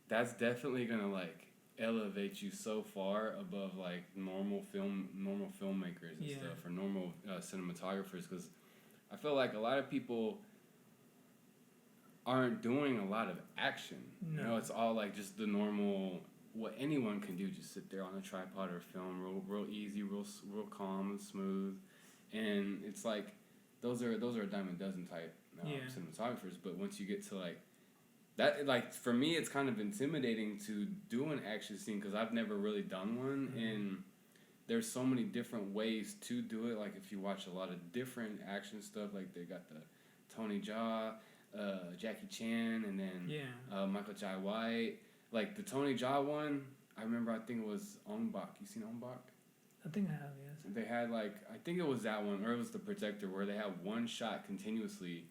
that's definitely gonna like elevate you so far above like normal filmmakers and stuff, or normal cinematographers, because I feel like a lot of people aren't doing a lot of action. No. You know, it's all like just the normal, what anyone can do, just sit there on a tripod or film, real easy, real calm and smooth, and it's like those are a dime a dozen type cinematographers. But once you get to like that, like for me, it's kind of intimidating to do an action scene because I've never really done one, and there's so many different ways to do it. Like if you watch a lot of different action stuff, like they got the Tony Jaa, Jackie Chan, and then Michael Jai White. Like the Tony Jaa one, I remember, I think it was Ong Bak. You seen Ong Bak? I think I have, yes. They had like, I think it was that one, or it was The Protector, where they had one shot continuously.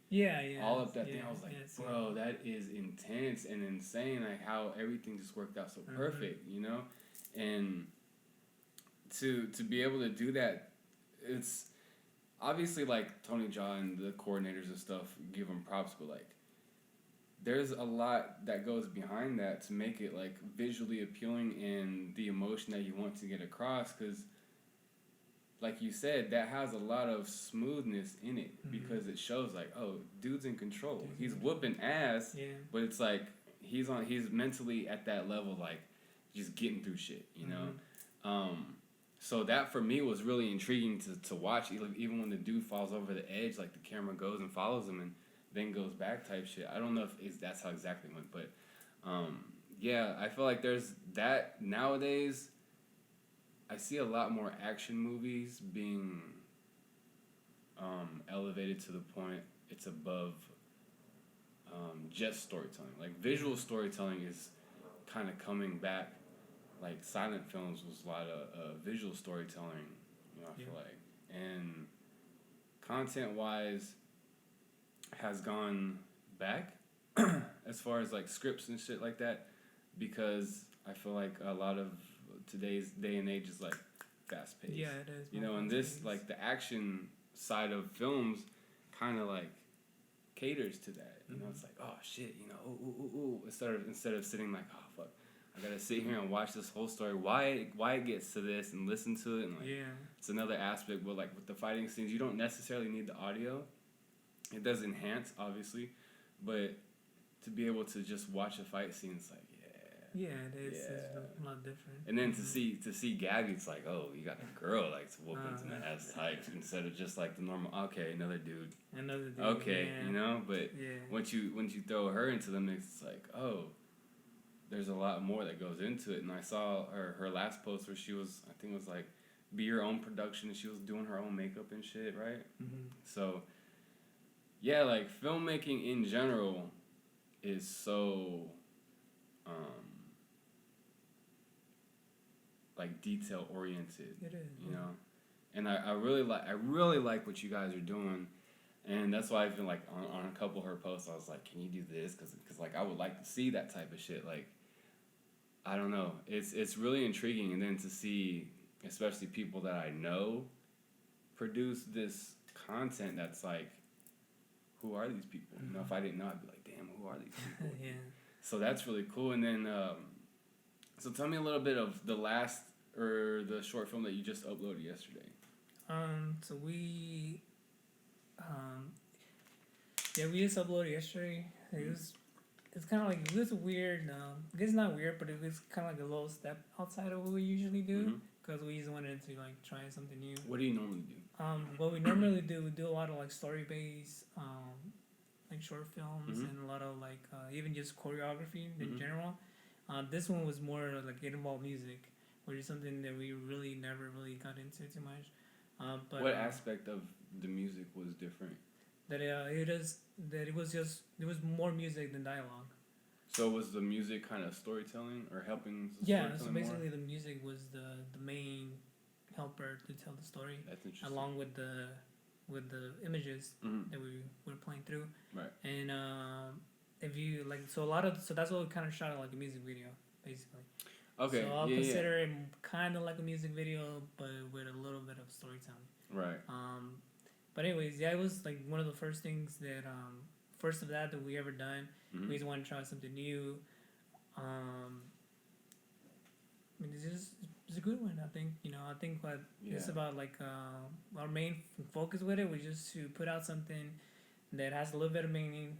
All up that thing. I was like, bro, that is intense and insane. Like how everything just worked out so perfect, you know? And to be able to do that, it's obviously like Tony Jaa and the coordinators and stuff, give them props, but like there's a lot that goes behind that to make it like visually appealing and the emotion that you want to get across, because like you said, that has a lot of smoothness in it, because it shows like, oh, dude's in control. He's whooping ass, but it's like he's mentally at that level, like just getting through shit, you know? So that for me was really intriguing to watch, even when the dude falls over the edge, like the camera goes and follows him and then goes back type shit. I don't know if that's how exactly went, but I feel like there's that nowadays. I see a lot more action movies being elevated to the point it's above just storytelling. Like visual storytelling is kind of coming back. Like silent films was a lot of visual storytelling, you know, I feel like. And content-wise has gone back as far as like scripts and shit like that, because I feel like a lot of today's day and age is like fast paced. Yeah, it is. You know, and this like the action side of films kind of like caters to that. You know, it's like, oh shit, you know, ooh, instead of sitting like, oh fuck, I gotta sit here and watch this whole story. Why it gets to this and listen to it, and like it's another aspect. But like with the fighting scenes, you don't necessarily need the audio. It does enhance, obviously, but to be able to just watch a fight scene, it's like, it is. It's a lot different. And then to see Gabby, it's like, oh, you got a girl like whooping in the ass type, instead of just like the normal. Okay, another dude. Okay, you know. But once you throw her into the mix, it's like, oh, there's a lot more that goes into it. And I saw her last post where she was, I think it was like, be your own production, and she was doing her own makeup and shit, right? So yeah, like filmmaking in general is so like detail oriented. It is, you know, and I really like what you guys are doing, and that's why I've been like on a couple of her posts, I was like, can you do this? Because like I would like to see that type of shit. Like I don't know, it's really intriguing, and then to see especially people that I know produce this content that's like, who are these people? You know, if I didn't know, I'd be like, damn, who are these people? So that's really cool. And then, so tell me a little bit of the short film that you just uploaded yesterday. So we just uploaded yesterday. It's kind of like, it was weird. It's not weird, but it was kind of like a little step outside of what we usually do, because we just wanted to like try something new. What do you normally do? What we normally do, we do a lot of like story-based, like short films, and a lot of like even just choreography in general. This one was more like it involved music, which is something that we really never really got into too much. But what aspect of the music was different? That it was more music than dialogue. So was the music kind of storytelling or helping? So basically the music was the main helper to tell the story. That's interesting. Along with the images that we were playing through. Right. And if you like, so that's what we kind of shot at, like a music video, basically. Okay. So I'll consider it kind of like a music video, but with a little bit of storytelling. Right. But anyways, yeah, it was like one of the first things that first of that we ever done. Mm-hmm. We just wanted to try something new. I mean, it's a good one. I think what it's about like our main focus with it was just to put out something that has a little bit of meaning,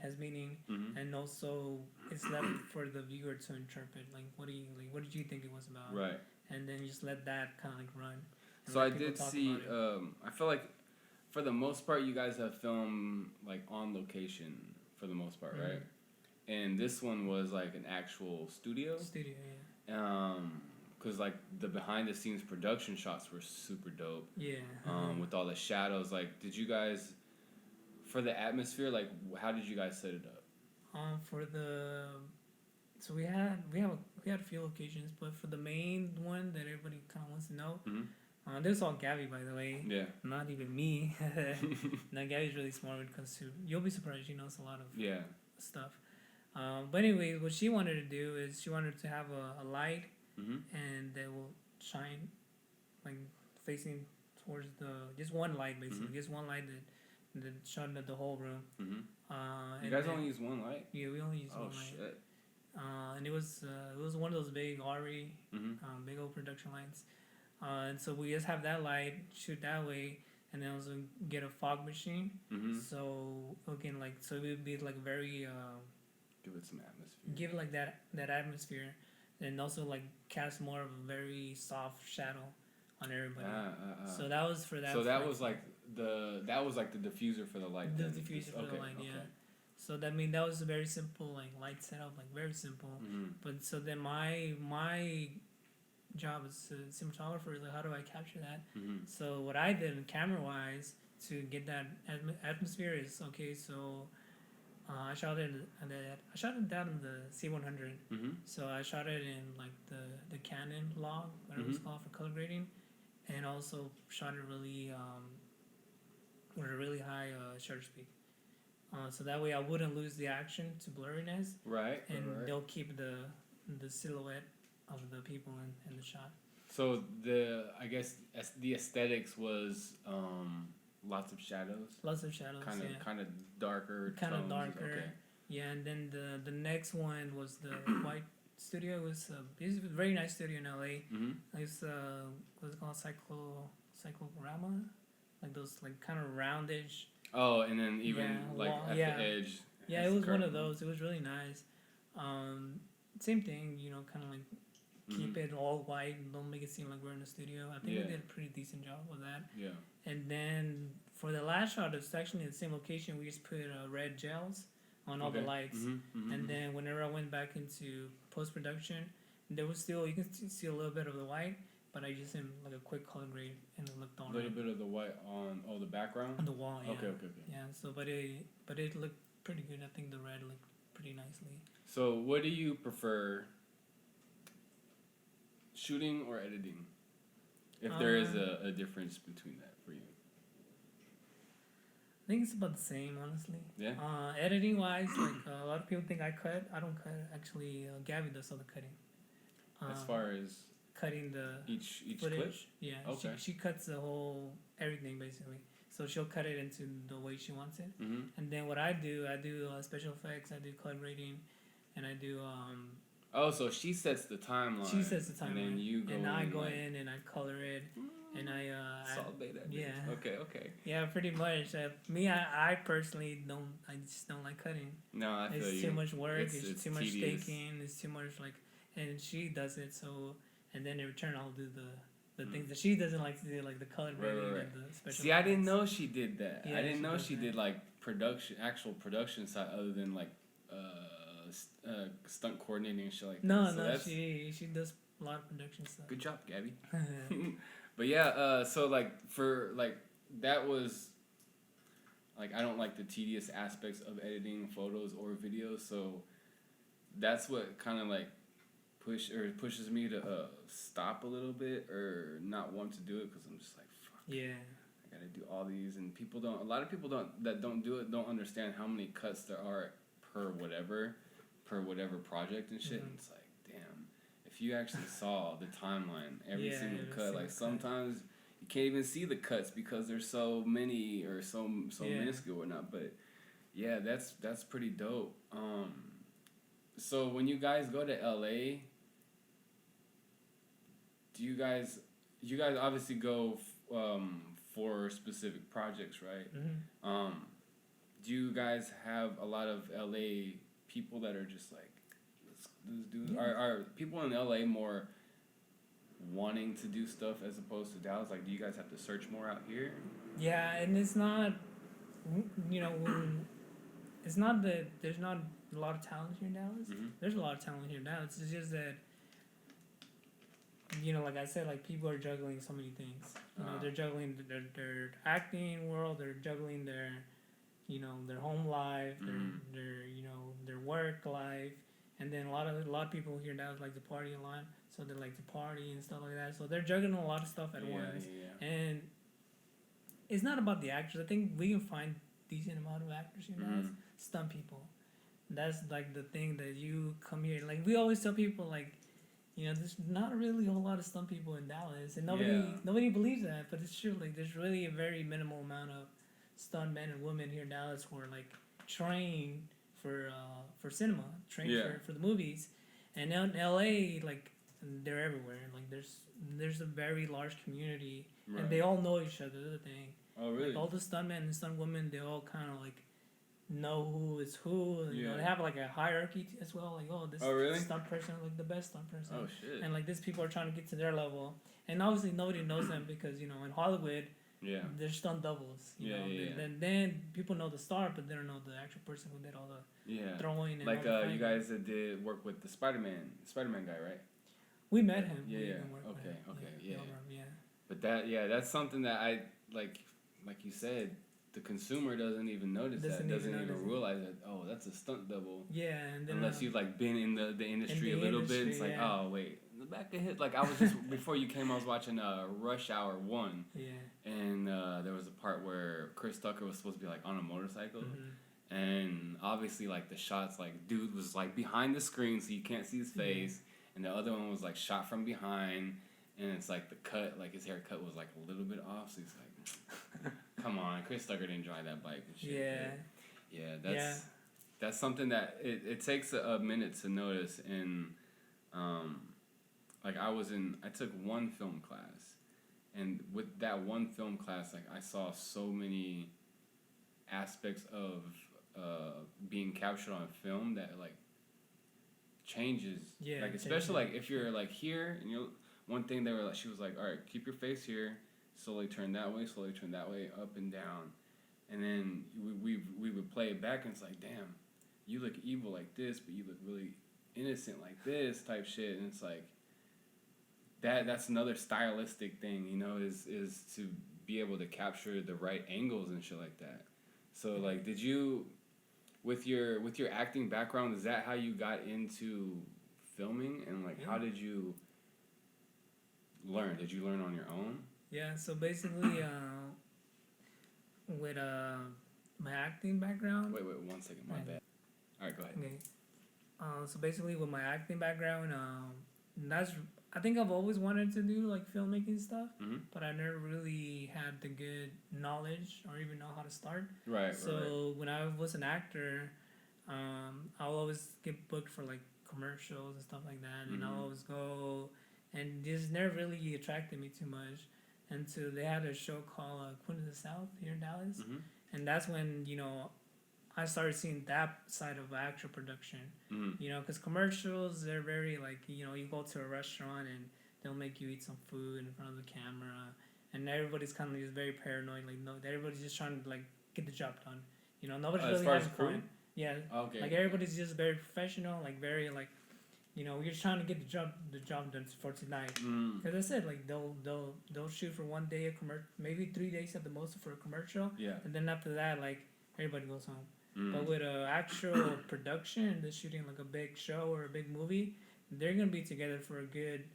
mm-hmm. and also it's left for the viewer to interpret. Like, what did you think it was about? Right. And then just let that kind of like run. So I did see. I feel like for the most part, you guys have filmed like on location for the most part, right? And this one was like an actual studio. Because like the behind the scenes production shots were super dope. Yeah. With all the shadows, like, did you guys, for the atmosphere, like, how did you guys set it up? So we had a few locations, but for the main one that everybody kind of wants to know, this is all Gabby, by the way. Yeah. Not even me. Now Gabby's really smart when it comes to. You'll be surprised. She knows a lot of stuff. But anyway, what she wanted to do is she wanted to have a light, and that will shine, like facing towards just one light, basically, just one light that shone at the whole room. You guys only use one light? Yeah, we only use one light. Oh shit! And it was one of those big RE, big old production lights. And so we just have that light, shoot that way, and then also get a fog machine. So again, like, so it would be like very give it some atmosphere. Give it like that atmosphere, and also like cast more of a very soft shadow on everybody. So that was for that. So that was like the diffuser for the light. The diffuser for the light, yeah. So that was a very simple like light setup, like very simple. But so then my job as a cinematographer is like, how do I capture that? So what I did camera wise to get that atmosphere is so I shot it down in the C100. So I shot it in like the Canon log, whatever it's called, for color grading, and also shot it really with a really high shutter speed. So that way I wouldn't lose the action to blurriness. Right. And they'll keep the silhouette of the people in the shot. So I guess the aesthetics was lots of shadows. Kind of darker. Okay. Yeah, and then the next one was the White Studio. It was a very nice studio in LA. It's what's it called, cyclorama, like those like kind of roundish. Oh, and then even at the edge. Yeah, it was one of those. It was really nice. Same thing, kind of like keep it all white and don't make it seem like we're in a studio. I think we did a pretty decent job with that. Yeah. And then for the last shot, it's actually in the same location. We just put red gels on all the lights. And then whenever I went back into post-production, there was still, you can see a little bit of the white, but I just did like a quick color grade and it looked all right. A little bit of the white on the background? On the wall, yeah. Okay. Yeah, so but it looked pretty good. I think the red looked pretty nicely. So what do you prefer, shooting or editing? If there is a difference between that for you. I think it's about the same, honestly. Yeah. Editing wise, like a lot of people think I cut. I don't cut. Actually, Gabby does all the cutting. As far as cutting the each footage. clip? Yeah. Okay. She cuts the whole everything basically. So she'll cut it into the way she wants it. And then what I do special effects. I do color grading, and I do. Oh, so she sets the timeline. She sets the timeline. And then you go. And I go in and I color it. And I solid beta. Yeah. Okay. Yeah, pretty much. I personally don't. I just don't like cutting. No, I feel It's you. too much work. It's too much tedious. staking. It's too much like, and she does it. So, and then in return, I'll do the things that she doesn't like to do, like the color grading and the special. See, I didn't know she did that. Yeah, I didn't know she did like actual production side, other than like stunt coordinating and shit like that. No, she does a lot of production stuff. Good job, Gabby. But yeah, so like for like that was like, I don't like the tedious aspects of editing photos or videos, so that's what kind of like pushes me to stop a little bit or not want to do it, because I'm just like, fuck. Yeah. I gotta do all these, and a lot of people that don't do it don't understand how many cuts there are per whatever project and shit. And it's like, damn, if if you actually saw the timeline, every single cut, like sometimes you can't even see the cuts because there's so many or so minuscule or not. But yeah, that's pretty dope. So when you guys go to LA, do you guys obviously go for specific projects, right? Mm-hmm. Do you guys have a lot of LA people that are just like, let's do? Yeah. Are people in LA more wanting to do stuff as opposed to Dallas? Like, do you guys have to search more out here? Yeah, and it's not, it's not that there's not a lot of talent here in Dallas. Mm-hmm. There's a lot of talent here in Dallas. It's just that, like I said, like people are juggling so many things. They're juggling their acting world. They're juggling their home life, their work life, and then a lot of people here now like to party a lot, so they like to party and stuff like that. So they're juggling a lot of stuff at once, and it's not about the actors. I think we can find decent amount of actors here now. Stunt people. That's like the thing that you come here. Like we always tell people, like there's not really a whole lot of stunt people in Dallas, and nobody believes that, but it's true. Like there's really a very minimal amount of stunt men and women here in Dallas who are like trained for cinema, trained for the movies, and now in LA, like they're everywhere. Like there's a very large community, and they all know each other. The thing. Oh really? Like all the stunt men and stunt women, they all kind of like know who is who. And, they have like a hierarchy as well. Like this stunt person, like the best stunt person. Oh shit. And like these people are trying to get to their level, and obviously nobody knows them because in Hollywood. Yeah. They're stunt doubles. Then people know the star, but they don't know the actual person who did all the throwing and like you guys did work with the Spider-Man guy, right? We met him. Yeah. Okay. But that's something that I like you said, the consumer doesn't even notice doesn't even realize that, oh, that's a stunt double. Yeah, and then, unless you've like been in the industry a little bit, it's like, oh wait, the back of hit. Like I was just before you came, I was watching Rush Hour 1. Yeah. And there was a part where Chris Tucker was supposed to be like on a motorcycle. Mm-hmm. And obviously like the shots, like dude was like behind the screen so you can't see his face, and the other one was like shot from behind, and it's like the cut, like his haircut was like a little bit off, so he's like come on, Chris Tucker didn't drive that bike and shit. That's something that it takes a minute to notice. And like I took one film class, and with that one film class, like I saw so many aspects of being captured on film that like changes. Yeah. Like especially like if you're like here and one thing they were like, she was like, all right, keep your face here, slowly turn that way, up and down, and then we would play it back, and it's like, damn, you look evil like this, but you look really innocent like this type shit, and it's like that's another stylistic thing, is to be able to capture the right angles and shit like that. So like, did you, with your acting background, is that how you got into filming, and like how did you learn? Did you learn on your own? Yeah, so basically, with my acting background. Wait, 1 second, my bad. All right, go ahead. Okay. So basically, with my acting background, I think I've always wanted to do like filmmaking stuff, but I never really had the good knowledge or even know how to start. Right. So when I was an actor, I'll always get booked for like commercials and stuff like that, and I'll always go, and this never really attracted me too much until they had a show called Queen of the South here in Dallas, and that's when I started seeing that side of actual production. Because commercials, they're very like, you go to a restaurant and they'll make you eat some food in front of the camera, and everybody's kind of just very paranoid. Like, no, everybody's just trying to like get the job done. Nobody's really having fun. Yeah. Okay. Like everybody's just very professional. Like very like, we're just trying to get the job done for tonight. Because I said like they'll shoot for 1 day a commercial, maybe 3 days at the most for a commercial. Yeah. And then after that, like everybody goes home. But with an actual production, they're shooting like a big show or a big movie, they're gonna be together for a good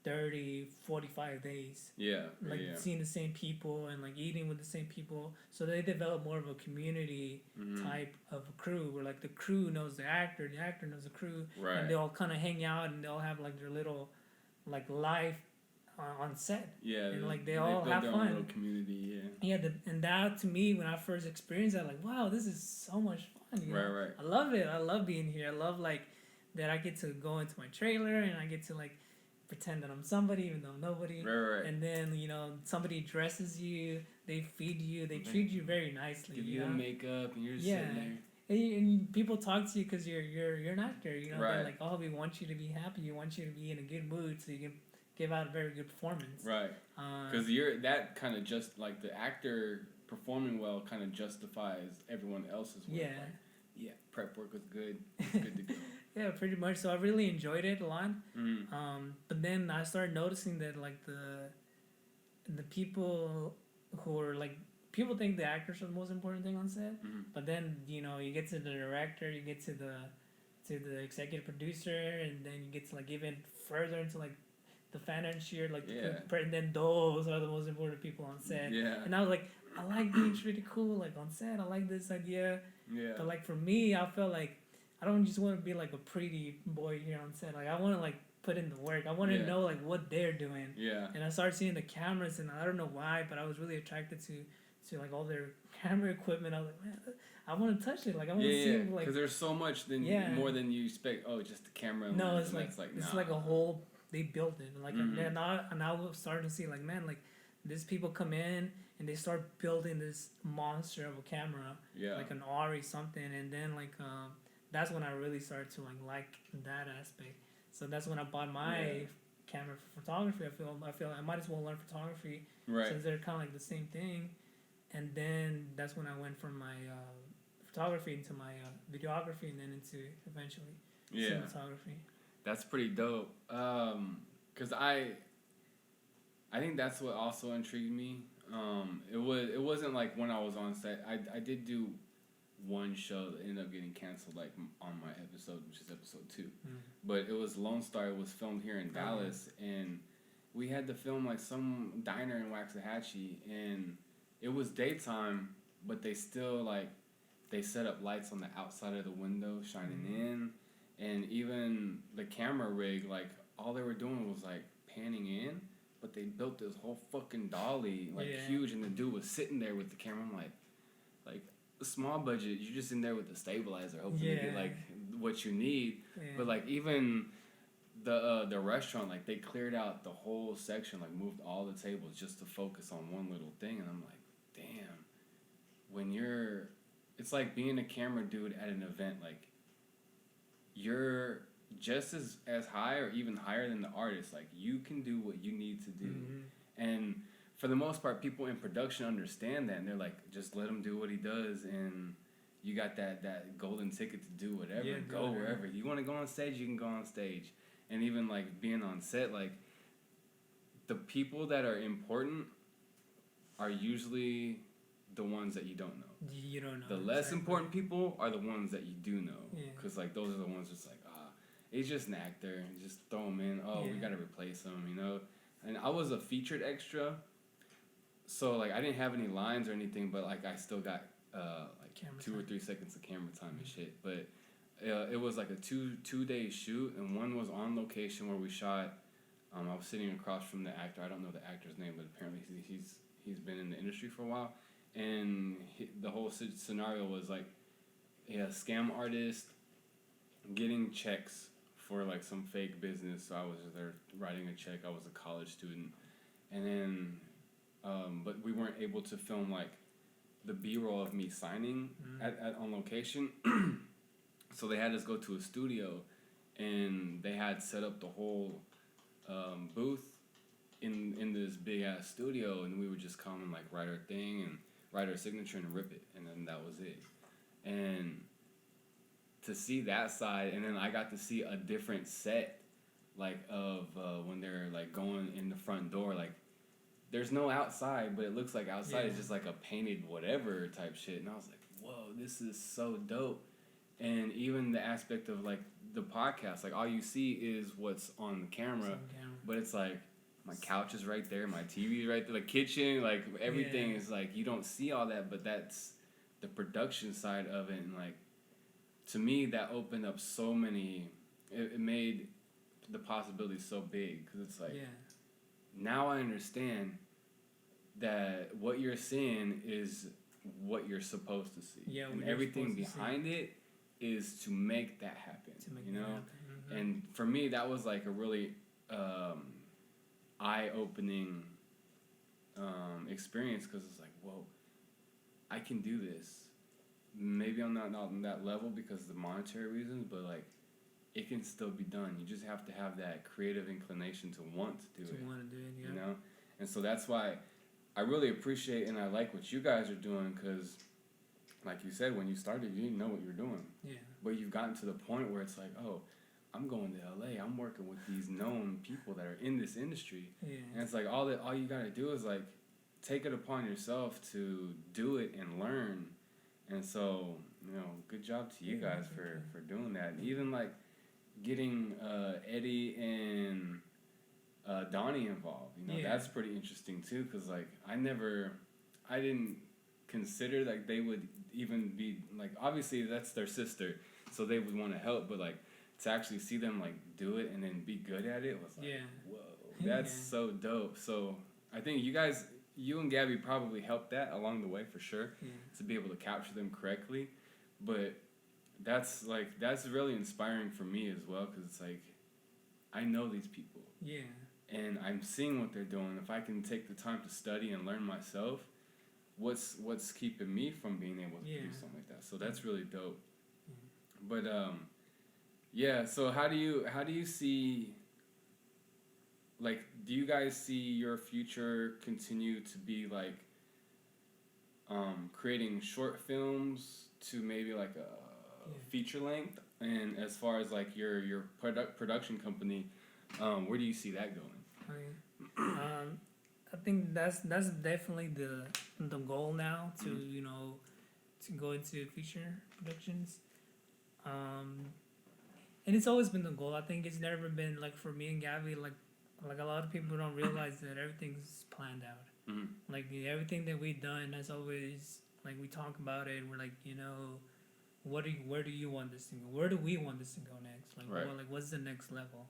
30, 45 days. Yeah. Like seeing the same people and like eating with the same people. So they develop more of a community type of a crew where like the crew knows the actor knows the crew. Right. And they all kind of hang out and they'll have like their little like life on set. Yeah. And like they all have their fun. Own little community, yeah. And that to me, when I first experienced that, like, wow, this is so much fun. You know? Right. I love it. I love being here. I love like that I get to go into my trailer and I get to like pretend that I'm somebody even though I'm nobody. Right. And then, you know, somebody dresses you, they feed you, they treat you very nicely. Give you the makeup and you're just sitting there. And people talk to you because you're an actor, you know. Right. They're like, oh, we want you to be happy. We want you to be in a good mood so you can give out a very good performance. Right. Because that kind of just like the actor performing well kind of justifies everyone else's work. Yeah. Like, prep work was good. It's good to go. Yeah, pretty much. So I really enjoyed it a lot. Mm-hmm. But then I started noticing that like the people who are like, people think the actors are the most important thing on set. Mm-hmm. But then, you know, you get to the director, you get to the executive producer, and then you get to like even further into like the financier, like and then those are the most important people on set. Yeah. And I was like, I like being treated cool like on set. I like this idea. Yeah. But like for me, I felt like I don't just want to be like a pretty boy here on set. Like I want to like put in the work. I want to know like what they're doing. Yeah. And I started seeing the cameras, and I don't know why, but I was really attracted to like all their camera equipment. I was like, man, I want to touch it. Like I want to see like, because there's so much more than you expect. Oh, just the camera. No, it's like it's like a whole. They built it like and now we're starting to see like, man, like these people come in and they start building this monster of a camera, like an Ari something, and then like that's when I really started to like that aspect. So that's when I bought my camera for photography. I feel I might as well learn photography, since they're kind of like the same thing. And then that's when I went from my photography into my videography, and then into eventually cinematography. That's pretty dope. 'Cause I think that's what also intrigued me. It wasn't like when I was on set. I did do one show that ended up getting canceled like on my episode, which is episode 2. But it was Lone Star. It was filmed here in Dallas, and we had to film like some diner in Waxahachie, and it was daytime, but they still like they set up lights on the outside of the window shining in, and even the camera rig, like all they were doing was like panning in, but they built this whole fucking dolly like huge, and the dude was sitting there with the camera. I'm like small budget, you're just in there with the stabilizer hoping to get like what you need. But like even the restaurant, like they cleared out the whole section, like moved all the tables just to focus on one little thing, and I'm like, damn, it's like being a camera dude at an event, like you're just as high or even higher than the artist. Like you can do what you need to do. And for the most part, people in production understand that, and they're like, just let him do what he does, and you got that golden ticket to do whatever, and go wherever. You want to go on stage, you can go on stage. And even like being on set, like the people that are important are usually the ones that you don't know. You don't know. The less important people are the ones that you do know, because like those are the ones just like, he's just an actor, just throw him in. We gotta replace him, you know. And I was a featured extra, so like I didn't have any lines or anything, but like I still got like camera 2 or 3 seconds of camera time and shit. But it was like a two-day shoot, and one was on location where we shot. I was sitting across from the actor. I don't know the actor's name, but apparently he's been in the industry for a while. And the whole scenario was like a scam artist getting checks for like some fake business. So I was there writing a check. I was a college student, and then but we weren't able to film like the B-roll of me signing on location. So they had us go to a studio, and they had set up the whole booth in this big ass studio, and we would just come and like write our thing and write our signature and rip it, and then that was it. And to see that side, and then I got to see a different set, like of when they're like going in the front door, like there's no outside, but it looks like outside is just like a painted whatever type shit, and I was like, whoa, this is so dope. And even the aspect of like the podcast, like all you see is what's on the camera. but it's like my couch is right there, my TV is right there, the kitchen, like everything is like, you don't see all that, but that's the production side of it. And like, to me, that opened up so many, it made the possibilities so big, because it's like, now I understand that what you're seeing is what you're supposed to see. Yeah, and everything behind it is to make that happen. You know? Mm-hmm. And for me, that was like a really eye-opening experience, because it's like, whoa, I can do this. Maybe I'm not on that level because of the monetary reasons, but like, it can still be done. You just have to have that creative inclination to want to do it. You know? And so that's why I really appreciate and I like what you guys are doing, because, like you said, when you started, you didn't know what you were doing. Yeah. But you've gotten to the point where it's like, oh, I'm going to LA. I'm working with these known people that are in this industry. Yeah. And it's like all you gotta do is like take it upon yourself to do it and learn. And so, good job to you guys for doing that. And even like getting Eddie and Donnie involved, that's pretty interesting too, because like I didn't consider like they would even be like, obviously that's their sister, so they would want to help, but like to actually see them like do it and then be good at it was like, whoa, that's so dope. So I think you and Gabby probably helped that along the way for sure, to be able to capture them correctly, but that's really inspiring for me as well, because it's like, I know these people. Yeah. And I'm seeing what they're doing. If I can take the time to study and learn myself, what's keeping me from being able to do something like that? So that's really dope. But so how do you see, like, do you guys see your future continue to be like creating short films to maybe like a feature length? And as far as like your production company, where do you see that going? I think that's definitely the goal now, to to go into feature productions. And it's always been the goal. I think it's never been like, for me and Gabby, like a lot of people don't realize that everything's planned out. Mm-hmm. Like everything that we've done has always, like, we talk about it. We're like, where do you want this to go? Where do we want this to go next? Like, what's the next level?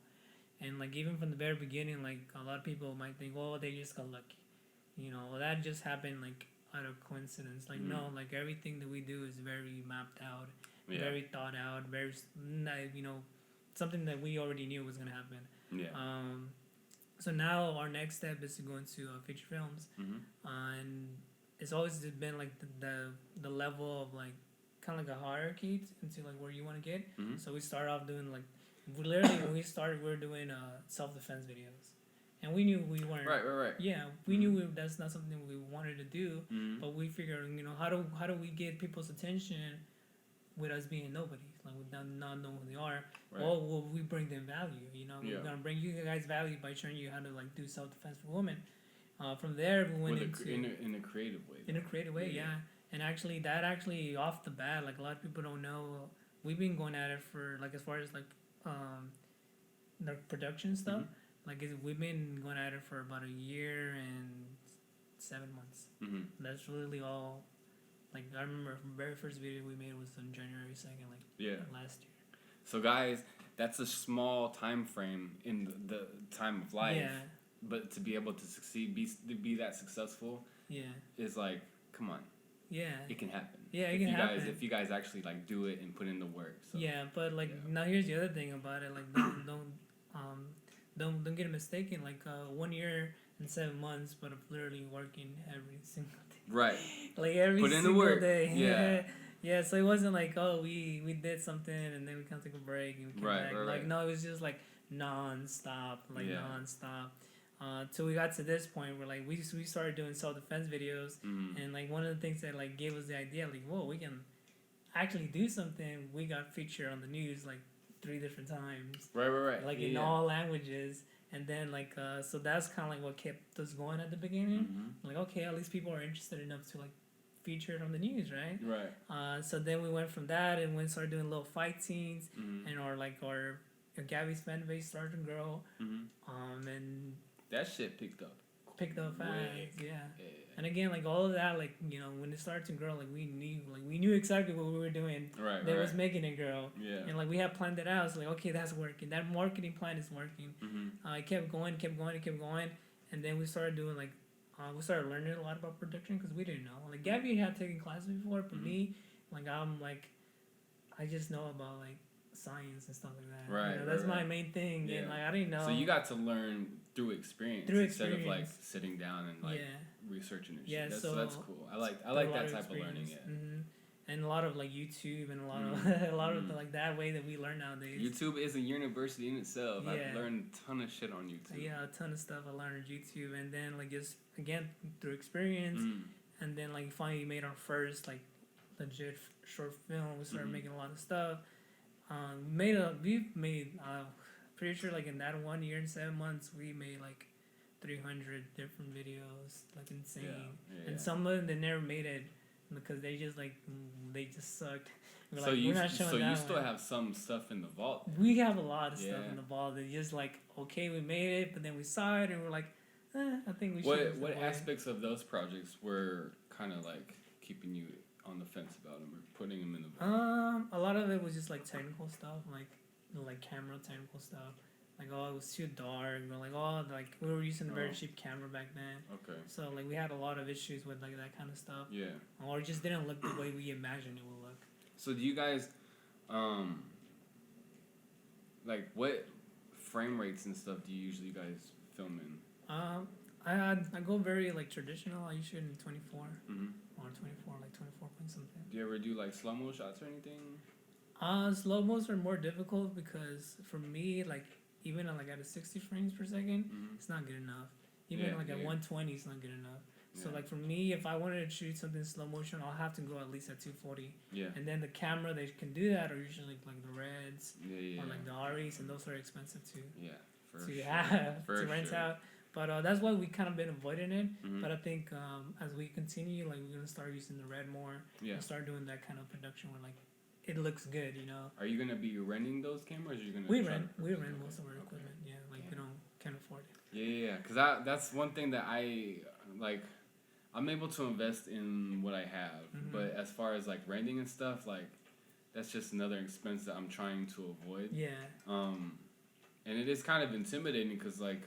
And like, even from the very beginning, like, a lot of people might think, oh, they just got lucky. That just happened like out of coincidence. Like, no, like everything that we do is very mapped out, very thought out, very, something that we already knew was gonna happen. Yeah. So now our next step is to go into feature films, and it's always been like the level of like kind of like a hierarchy into like where you want to get. Mm-hmm. So we start off doing like, when we started, we were doing self-defense videos, and we knew we weren't right. Yeah, we knew that's not something we wanted to do, but we figured, how do we get people's attention with us being nobodies, like with not knowing who they are? Right. Or will we bring them value? We're gonna bring you guys value by showing you how to like do self-defense for women. From there, we went in a creative way. In a creative way, yeah. And actually, off the bat, like, a lot of people don't know, we've been going at it for like, as far as like the production stuff, like we've been going at it for about a year and 7 months. That's really all. Like, I remember the very first video we made was on January 2nd, last year. So guys, that's a small time frame in the time of life. Yeah. But to be able to succeed, be that successful, is like, come on. Yeah. It can happen. Yeah, it can happen. If you guys actually like do it and put in the work. So. Yeah, but like, now here's the other thing about it. Like, don't get it mistaken. Like, 1 year and 7 months, but I'm literally working every single day. Right. Like every put in single the work. Day. Yeah. Yeah. So it wasn't like, oh, we did something and then we kind of took a break and we came back. Like, no, it was just like nonstop. Till we got to this point where like we started doing self-defense videos, and like one of the things that like gave us the idea, like, whoa, we can actually do something. We got featured on the news like 3 different times. Right. Like in all languages. And then like so that's kind of like what kept us going at the beginning. Like, okay, at least people are interested enough to like feature it on the news, right? Right. So then we went from that and we started doing little fight scenes, and our Gabby's fan base started to grow. Mm-hmm. And that shit picked up fast, yeah. And again, like all of that, like when it started to grow, like we knew exactly what we were doing. Right. That was making it grow. Yeah. And like we had planned it out. So like, okay, that's working. That marketing plan is working. Mm-hmm. It kept going, and then we started doing like, we started learning a lot about production because we didn't know. Like Gabby had taken classes before, but me, like I just know about like science and stuff like that. Right. That's my main thing, and like I didn't know. So you got to learn through experience instead of like sitting down and like researching and shit. So that's cool. I like that type of learning. Yeah. Mm-hmm. And a lot of like YouTube and a lot of like that way that we learn nowadays. YouTube is a university in itself. I've learned a ton of shit on YouTube. Yeah, a ton of stuff I learned on YouTube, and then like just again through experience, and then like finally made our first like legit short film. We started making a lot of stuff. We've made pretty sure like in that 1 year and 7 months we made like 300 different videos, like insane. And some of them they never made it because they just sucked. So you still have some stuff in the vault. We have a lot of stuff in the vault. It's just like, okay, we made it, but then we saw it and we're like, I think we should. What aspects of those projects were kind of like keeping you on the fence about them or putting them in the vault? A lot of it was just like technical stuff, like camera technical stuff. Like, it was too dark. Like we were using a very cheap camera back then. Okay. So like we had a lot of issues with like that kind of stuff. Yeah. Or it just didn't look the way we imagined it would look. So do you guys, like what frame rates and stuff do you usually guys film in? I go very like traditional. I usually shoot in 24 or 24, like 24 point something. Do you ever do like slow mo shots or anything? Slow mos are more difficult because for me, like even like at a 60 frames per second, it's not good enough. Even at 120, it's not good enough. So like for me, if I wanted to shoot something slow motion, I'll have to go at least at 240. Yeah. And then the camera that can do that are usually like the Reds or like the Aries, and those are expensive too. Yeah, to rent out. But that's why we kind of been avoiding it. But I think as we continue, like we're gonna start using the Red more. And start doing that kind of production where like it looks good, Are you gonna be renting those cameras? Or are you gonna? We rent most of our equipment. Yeah, like we can't afford it. Yeah, because that's one thing that I like. I'm able to invest in what I have, but as far as like renting and stuff, like that's just another expense that I'm trying to avoid. Yeah. And it is kind of intimidating because like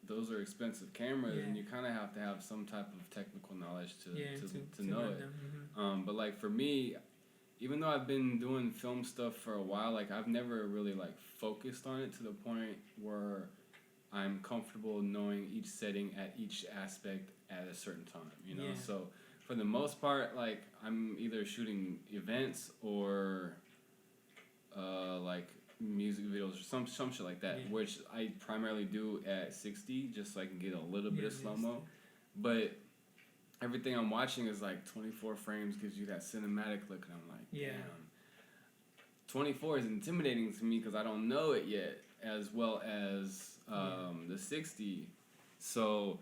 those are expensive cameras, and you kind of have to have some type of technical knowledge to know it. But like for me, even though I've been doing film stuff for a while, like I've never really like focused on it to the point where I'm comfortable knowing each setting at each aspect at a certain time, So for the most part, like I'm either shooting events or like music videos or some shit like that, which I primarily do at 60 just so I can get a little bit of slow-mo. But everything I'm watching is like 24 frames, gives you that cinematic look, and I'm like, damn. 24 is intimidating to me because I don't know it yet as well as the 60. So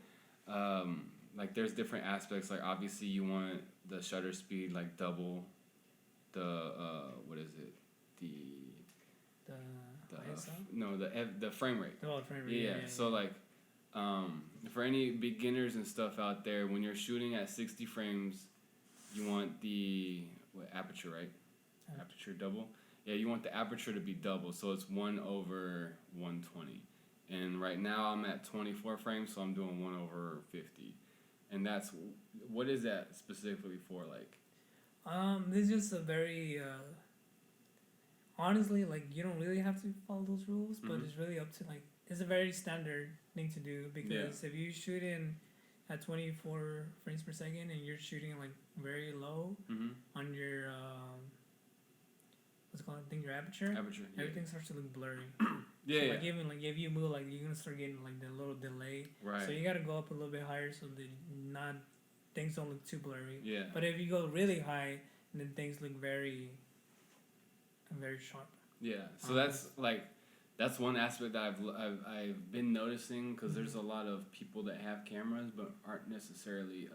like there's different aspects. Like obviously you want the shutter speed like double the what is it, the frame rate. Oh, frame rate. Yeah. So like for any beginners and stuff out there, when you're shooting at 60 frames, you want the aperture, right? Aperture double. Yeah, you want the aperture to be double, so it's 1/120. And right now I'm at 24 frames, so I'm doing 1/50. And that's, what is that specifically for, like? This is just a very, honestly, like, you don't really have to follow those rules, but it's really up to, like, it's a very standard thing to do, because if you shoot in at 24 frames per second and you're shooting, like, very low on your, what's it called? I think your aperture. Everything starts to look blurry. Like even like if you move, like you're gonna start getting like the little delay. Right. So you gotta go up a little bit higher so that things don't look too blurry. Yeah. But if you go really high, then things look very, very sharp. Yeah. So that's one aspect that I've been noticing, because there's a lot of people that have cameras but aren't necessarily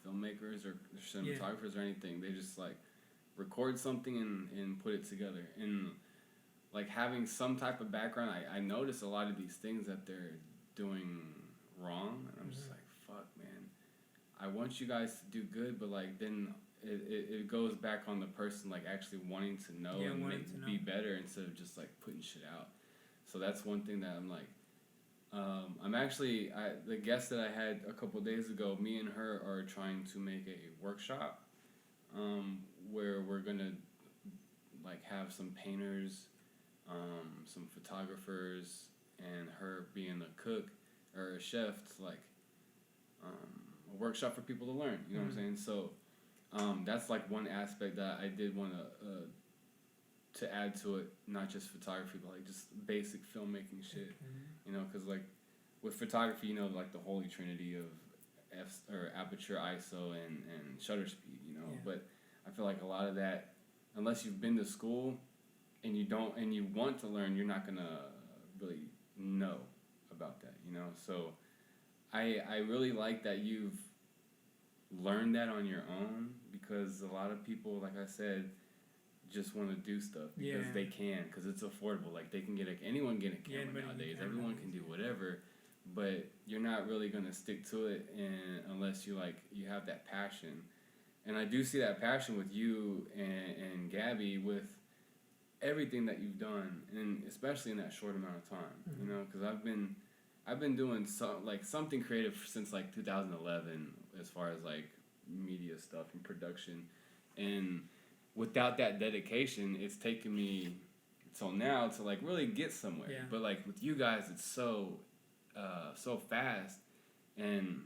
filmmakers or cinematographers or anything. They just like record something and put it together. And like having some type of background, I notice a lot of these things that they're doing wrong, and I'm just like, fuck, man. I want you guys to do good, but like then it goes back on the person like actually wanting to know and be better instead of just like putting shit out. So that's one thing that I'm like, I'm actually the guest that I had a couple days ago. Me and her are trying to make a workshop, where we're gonna like have some painters, some photographers, and her being a cook or a chef to like a workshop for people to learn. You know what I'm saying? So that's like one aspect that I did want to add to it, not just photography, but like just basic filmmaking shit. You know, because like with photography, you know, like the holy trinity of aperture, ISO, and shutter speed. You know, but I feel like a lot of that, unless you've been to school and you want to learn, you're not gonna really know about that. You know, so I really like that you've learned that on your own, because a lot of people, like I said, just want to do stuff because they can, because it's affordable. Like they can anyone get a camera nowadays. Everyone can do whatever, but you're not really gonna stick to it unless you have that passion. And I do see that passion with you and Gabby with everything that you've done, and especially in that short amount of time. You know, because I've been doing something creative since like 2011, as far as like media stuff and production, and without that dedication, it's taken me till now to like really get somewhere. But like with you guys, it's so fast, and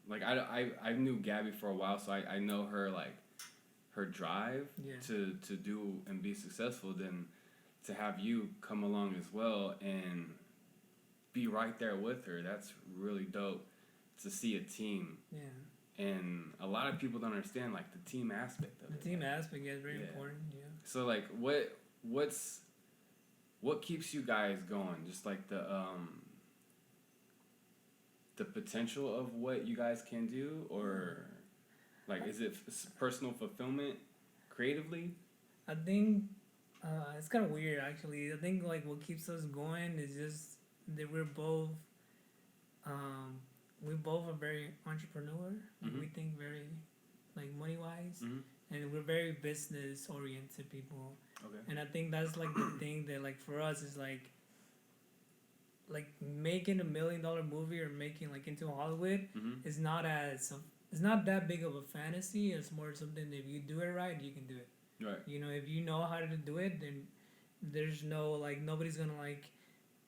like I knew Gabby for a while, so I know her like her drive to do and be successful. Then to have you come along as well and be right there with her, that's really dope to see a team. And a lot of people don't understand like the team aspect of it. The team aspect is very important. So like what keeps you guys going? Just like the potential of what you guys can do, or like is it personal fulfillment creatively? I think it's kind of weird actually. I think like what keeps us going is just that we both are very entrepreneur. Like we think very like money wise, and we're very business oriented people. And I think that's like the thing that like for us is like making $1 million movie or making like into Hollywood is not it's not that big of a fantasy. It's more something that if you do it right, you can do it. Right. You know, if you know how to do it, then there's no like nobody's gonna like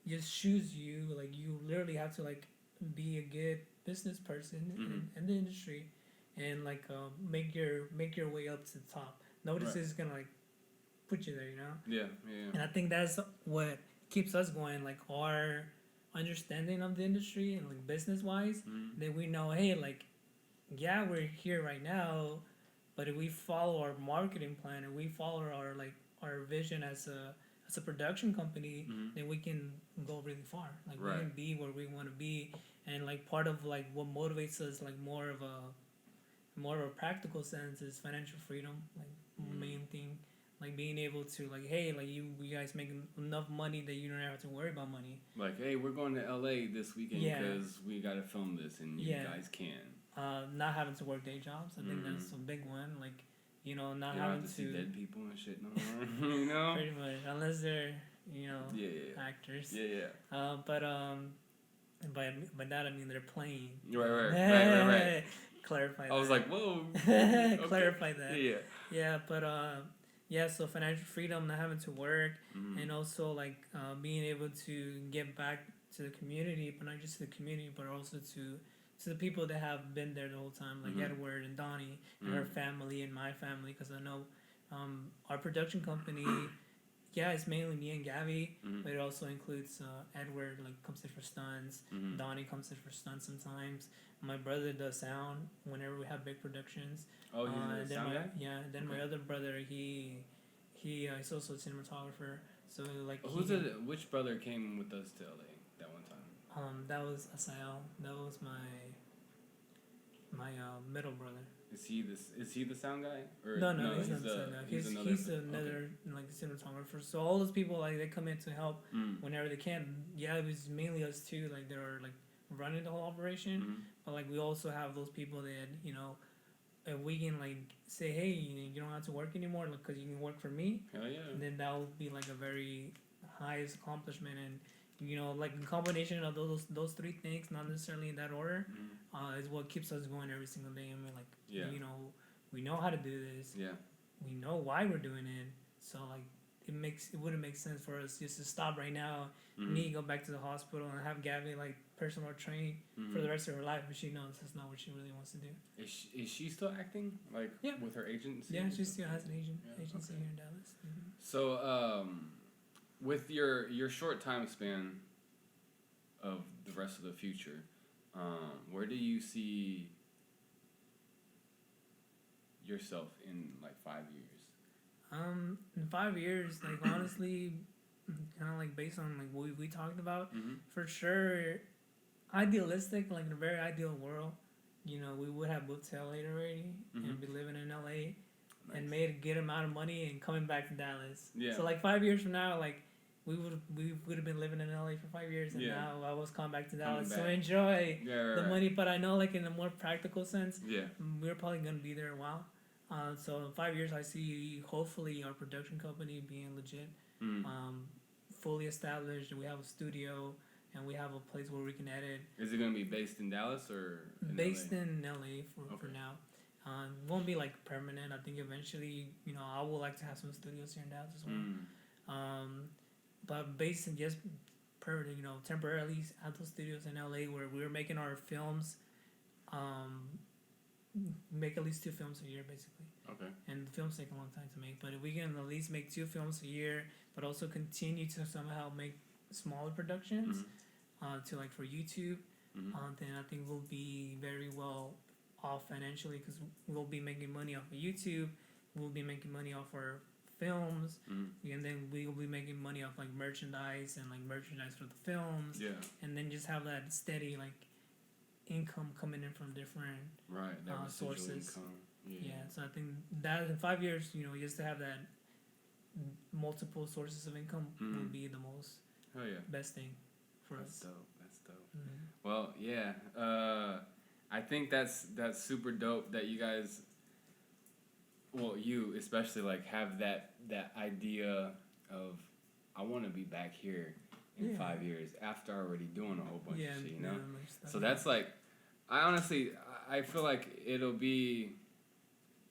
just choose you. Like you literally have to like be a good business person in the industry, and like make your way up to the top. Nobody's just gonna like put you there, you know. Yeah. And I think that's what keeps us going. Like our understanding of the industry and like business wise, that we know, hey, like we're here right now, but if we follow our marketing plan and we follow our vision as a production company, then we can go really far. Like we can be where we want to be. And like part of like what motivates us, like more of a practical sense, is financial freedom. Like main thing, like being able to like, hey, like you guys make enough money that you don't have to worry about money. Like, hey, we're going to LA this weekend because we got to film this, and you guys can. Not having to work day jobs. I think that's a big one. Like, you know, not having to see dead people and shit no more. You know, pretty much, unless they're actors. But by that I mean they're playing. Right. Clarify that. I was like, whoa. Clarify that. Yeah. But so financial freedom, not having to work, and also like being able to give back to the community, but not just to the community, but also to the people that have been there the whole time, like Edward and Donnie and her family and my family, because I know our production company, it's mainly me and Gabby, but it also includes Edward, like comes in for stunts, Donnie comes in for stunts sometimes, my brother does sound whenever we have big productions. Oh, he's a sound guy? Then my other brother, he's also a cinematographer, so like which brother came with us to LA that one time? That was Asael. That was my middle brother. Is he the sound guy? Or no, he's not the sound guy. He's another like cinematographer. So all those people like they come in to help whenever they can. Yeah, it was mainly us too. Like they're like running the whole operation, but like we also have those people that if we can like say, hey, you don't have to work anymore because you can work for me. Hell yeah. Then that will be like a very highest accomplishment, and like a combination of those three things, not necessarily in that order, is what keeps us going every single day. And we're like, we know how to do this. Yeah. We know why we're doing it. So like it wouldn't make sense for us just to stop right now, me go back to the hospital and have Gabby like personal train for the rest of her life, but she knows that's not what she really wants to do. Is she still acting like with her agency? Yeah, she still has an agency here in Dallas. So with your short time span of the rest of the future, where do you see yourself in like 5 years? In 5 years, like honestly, kind of like based on like what we talked about, for sure, idealistic, like in a very ideal world, we would have moved to LA already and be living in LA and made a good amount of money and coming back to Dallas. Yeah. So like 5 years from now, like we would have been living in LA for 5 years, and now I was coming back to Dallas to enjoy the money. But I know, like in a more practical sense, we're probably gonna be there a while. So in 5 years, I see hopefully our production company being legit, fully established. We have a studio and we have a place where we can edit. Is it going to be based in Dallas or based in LA for now? It won't be like permanent. I think eventually, I would like to have some studios here in Dallas as well. But based in just temporarily at those studios in LA where we're making our films. Make at least 2 films a year, basically. Okay. And the films take a long time to make, but if we can at least make 2 films a year, but also continue to somehow make smaller productions, to like for YouTube, then I think we'll be very well off financially because we'll be making money off of YouTube, we'll be making money off our films, and then we will be making money off like merchandise and like merchandise for the films, and then just have that steady like income coming in from different sources. So I think that in 5 years, just to have that multiple sources of income would be the most best thing for us. That's dope. Well, I think that's super dope that you guys, well, you especially like have that idea of I want to be back here in 5 years after already doing a whole bunch of shit, So that's like, I feel like it'll be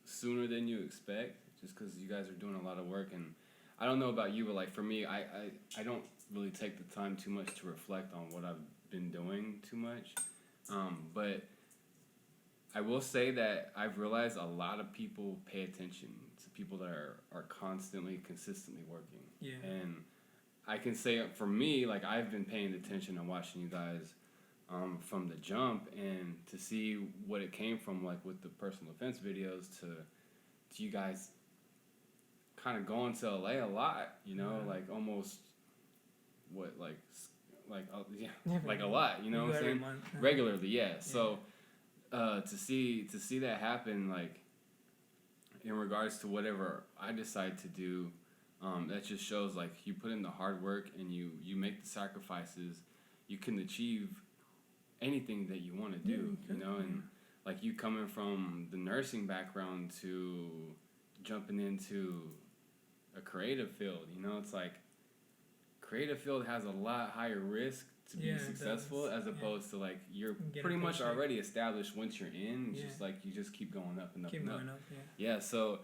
sooner than you expect just because you guys are doing a lot of work. And I don't know about you, but like for me, I don't really take the time too much to reflect on what I've been doing too much. But I will say that I've realized a lot of people pay attention to people that are constantly, consistently working. Yeah. And I can say for me, like I've been paying attention and watching you guys from the jump, and to see what it came from, like with the personal defense videos to you guys kind of going to LA a lot, like almost like a lot, you know what I'm saying? Regularly, So to see that happen, like in regards to whatever I decide to do, that just shows like you put in the hard work and you make the sacrifices, you can achieve anything that you want to do, and like you coming from the nursing background to jumping into a creative field, it's like creative field has a lot higher risk to be successful as opposed to like you're pretty much already established once you're in. It's just like you just keep going up and up and up. So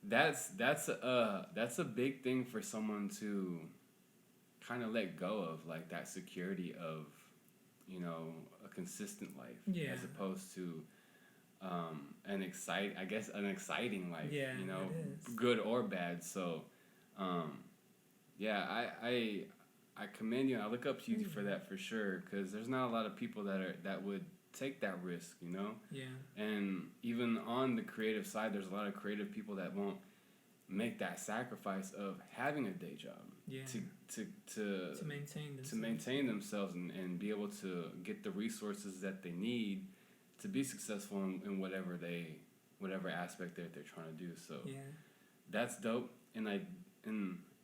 that's a big thing for someone to kind of let go of, like that security of a consistent life as opposed to an exciting life, good or bad. So I commend you and I look up to you for that for sure, because there's not a lot of people that would take that risk, and even on the creative side there's a lot of creative people that won't make that sacrifice of having a day job to maintain themselves and be able to get the resources that they need to be successful in whatever they whatever aspect that they're trying to do. So that's dope, and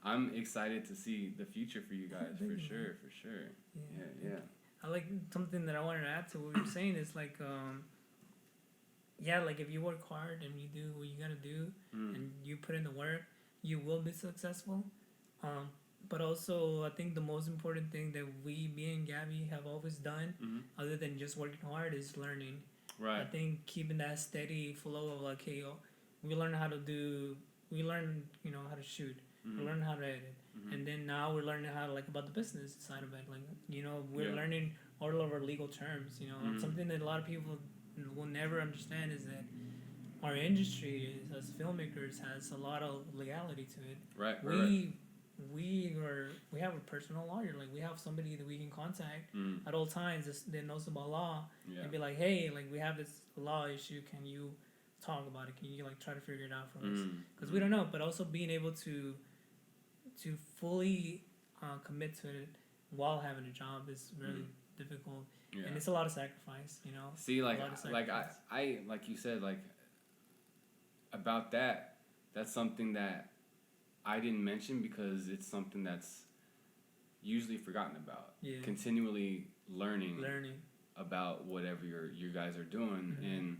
I'm excited to see the future for you guys. For sure. Yeah. I like something that I wanted to add to what we were saying is like like if you work hard and you do what you gotta do and you put in the work, you will be successful. But also, I think the most important thing that me and Gabby have always done, other than just working hard, is learning. Right. I think keeping that steady flow of like, hey, we learn how to shoot, we learn how to edit, and then now we're learning how to about the business side of it. Like, we're learning all of our legal terms. Something that a lot of people will never understand is that our industry, as filmmakers, has a lot of legality to it. Right. We have a personal lawyer. Like, we have somebody that we can contact at all times that knows about law and be like, hey, like, we have this law issue. Can you talk about it? Can you try to figure it out for us? Because we don't know. But also being able to fully commit to it while having a job is really difficult, and it's a lot of sacrifice. See, like I like you said, like about that. That's something that I didn't mention because it's something that's usually forgotten about. Yeah. Continually learning about whatever you guys are doing, and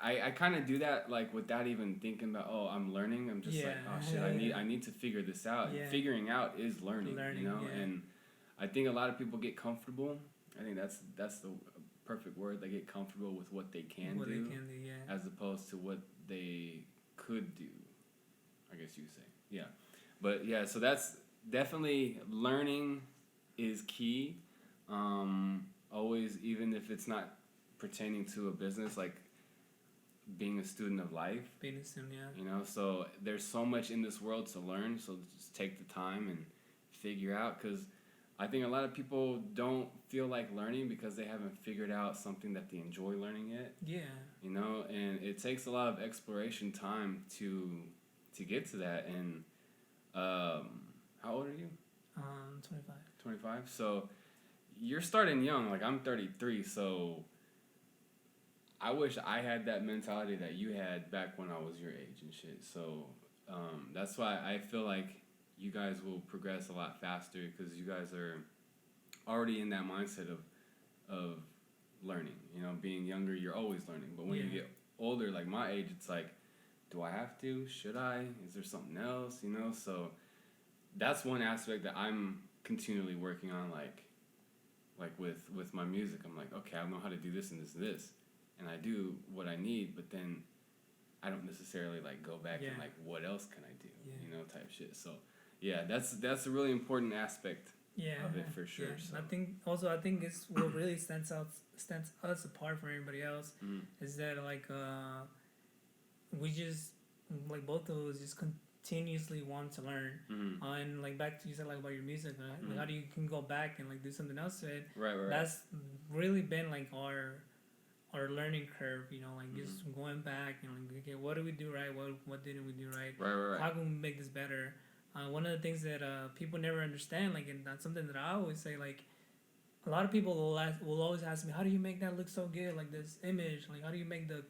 I kind of do that without even thinking about, oh, I'm learning. I'm just like, oh shit, I need to figure this out. Yeah. Figuring out is learning, and I think a lot of people get comfortable. I think that's the perfect word. They get comfortable with what they can do, as opposed to what they could do, I guess you would say. Yeah. But yeah, so that's definitely learning is key. Always, even if it's not pertaining to a business, like being a student of life. Being a student, yeah. So there's so much in this world to learn, so just take the time and figure out, because I think a lot of people don't feel like learning because they haven't figured out something that they enjoy learning yet. Yeah. And it takes a lot of exploration time to get to that. And how old are you? 25. 25? So you're starting young. Like, I'm 33, so I wish I had that mentality that you had back when I was your age and shit. So that's why I feel like you guys will progress a lot faster, because you guys are already in that mindset of learning. Being younger, you're always learning. But when you get older, like my age, it's like, do I have to? Should I? Is there something else? So that's one aspect that I'm continually working on, like with my music. I'm like, okay, I know how to do this and this and this, and I do what I need, but then I don't necessarily go back and what else can I do? Type shit. So yeah, that's a really important aspect of it for sure. Yeah. So. I think it's what really stands us apart from everybody else is that we just both of us just continuously want to learn. And back to you said about your music, how do you can go back and do something else to it. Right. That's really been our learning curve, just going back and okay, what did we do right? What didn't we do right? Right. How can we make this better? One of the things that people never understand, and that's something that I always say, a lot of people will always ask me, how do you make that look so good? This image, how do you make the,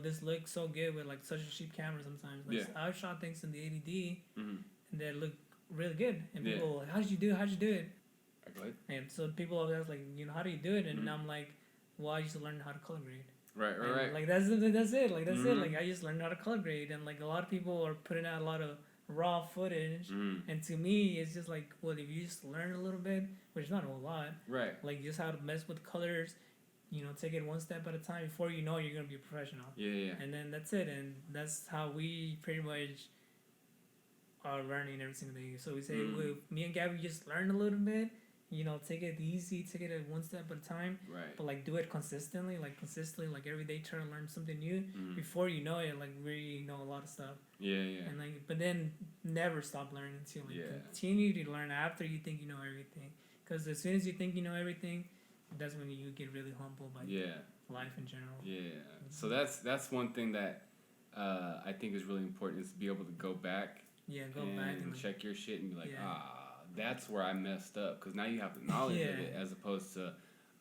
this look so good with such a cheap camera sometimes? I've shot things in the 80D and they look really good. And people are like, how'd you do it? Right. And so people always ask, how do you do it? And I'm like, well, I used to learn how to color grade. Right. That's it. That's it. I just learned how to color grade, and a lot of people are putting out a lot of raw footage, and to me, it's just well, if you just learn a little bit, which is not a whole lot, right? Just how to mess with colors, take it one step at a time. Before you know, you're gonna be a professional. Yeah. And then that's it, and that's how we pretty much are learning every single day. So we say, me and Gabby just learn a little bit. Take it easy, take it at one step at a time. Right. But do it consistently, every day try to learn something new. Before you know it, we know a lot of stuff. Yeah. And but then never stop learning until continue to learn after you think you know everything. Because as soon as you think you know everything, that's when you get really humbled by life in general. Yeah. So that's one thing that I think is really important, is to be able to go back. Yeah, go back and check your shit and be like, that's where I messed up, because now you have the knowledge of it, as opposed to,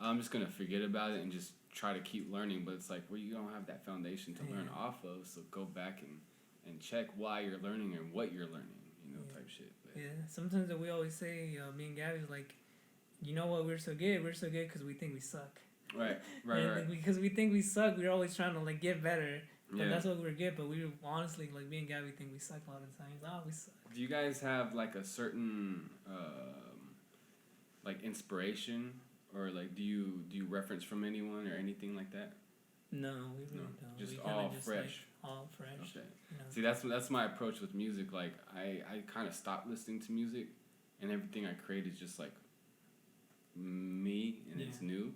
I'm just gonna forget about it and just try to keep learning. But it's like, well, you don't have that foundation to learn off of, so go back and check why you're learning and what you're learning, type shit. But sometimes we always say, me and Gabby's like, you know what, we're so good because we think we suck. Right. Because we think we suck, we're always trying to like get better. But that's what we're good. But we honestly, like, me and Gabby think we suck a lot of times. Oh, we suck. Do you guys have like a certain like inspiration, or like do you reference from anyone or anything like that? No, we really don't. Just all fresh. Like, all fresh. Okay. See, that's my approach with music. Like I kind of stopped listening to music, and everything I create is just like me, and it's new.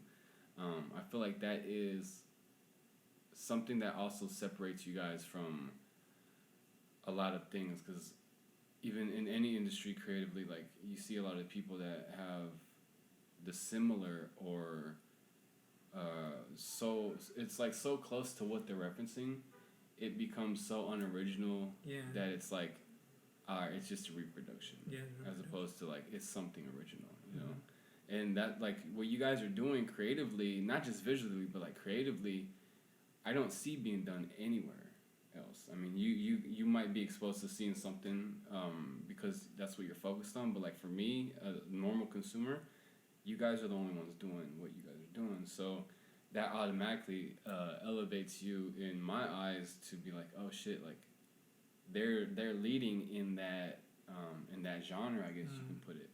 I feel like that is something that also separates you guys from a lot of things, because even in any industry creatively, like you see a lot of people that have the similar or so it's like so close to what they're referencing, it becomes so unoriginal that it's like it's just a reproduction as opposed to like it's something original, you know. And that, like, what you guys are doing creatively, not just visually but like creatively, I don't see being done anywhere else. I mean, you might be exposed to seeing something because that's what you're focused on, but like for me, a normal consumer, you guys are the only ones doing what you guys are doing. So that automatically elevates you in my eyes to be like, oh shit, like they're leading in that genre, I guess you can put it.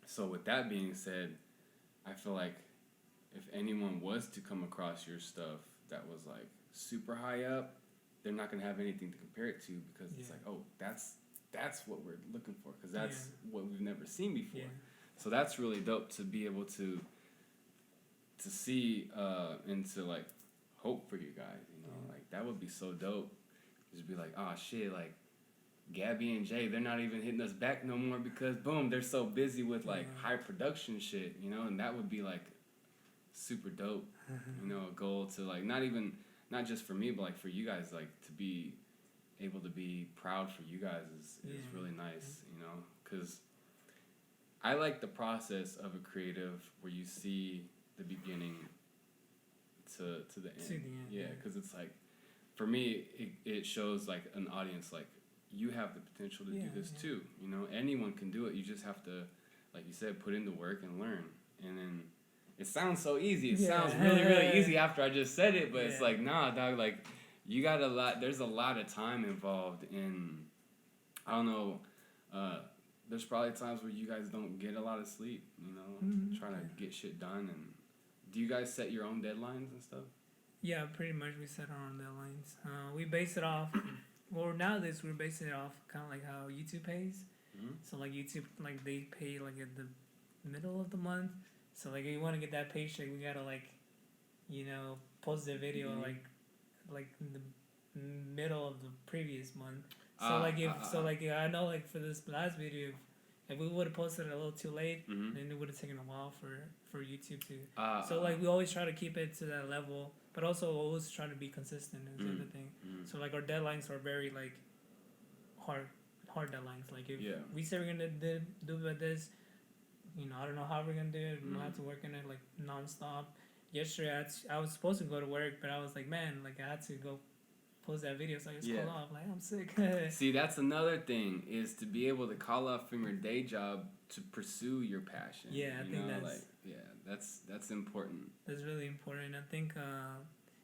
So with that being said, I feel like if anyone was to come across your stuff that was like super high up, they're not gonna have anything to compare it to, because it's like, oh, that's what we're looking for, because that's what we've never seen before. So that's really dope to be able to see and to like hope for you guys, you know. Like that would be so dope. Just be like, oh shit, like Gabby and Jay, they're not even hitting us back no more because boom, they're so busy with like high production shit, you know. And that would be like super dope, you know, a goal to like not just for me, but like for you guys, like to be able to be proud for you guys is really nice, you know, because I like the process of a creative where you see the beginning to the end. Yeah, because it's like, for me, it shows like an audience like, you have the potential to do this too, you know. Anyone can do it. You just have to, like you said, put in the work and learn. And then it sounds so easy. It sounds really, really easy after I just said it, but it's like, nah, dog, like you got there's a lot of time involved in, I don't know, there's probably times where you guys don't get a lot of sleep, you know, trying to get shit done. And do you guys set your own deadlines and stuff? Yeah, pretty much we set our own deadlines. We base it off, well, nowadays we're basing it off kind of like how YouTube pays. So like YouTube, like they pay like at the middle of the month. So like if you want to get that paycheck, we gotta like, you know, post the video like in the middle of the previous month. So I know like for this last video, if we would have posted it a little too late, then it would have taken a while for YouTube to. So like we always try to keep it to that level, but also always try to be consistent and everything. So like our deadlines are very like hard deadlines. Like if we say we're gonna do this, you know, I don't know how we're gonna do it. We'll have to work on it like nonstop. Yesterday I was supposed to go to work, but I was like, man, like I had to go post that video, so I just call off. Like, I'm sick. See, that's another thing, is to be able to call off from your day job to pursue your passion. Yeah, I think that's like, that's important. That's really important. I think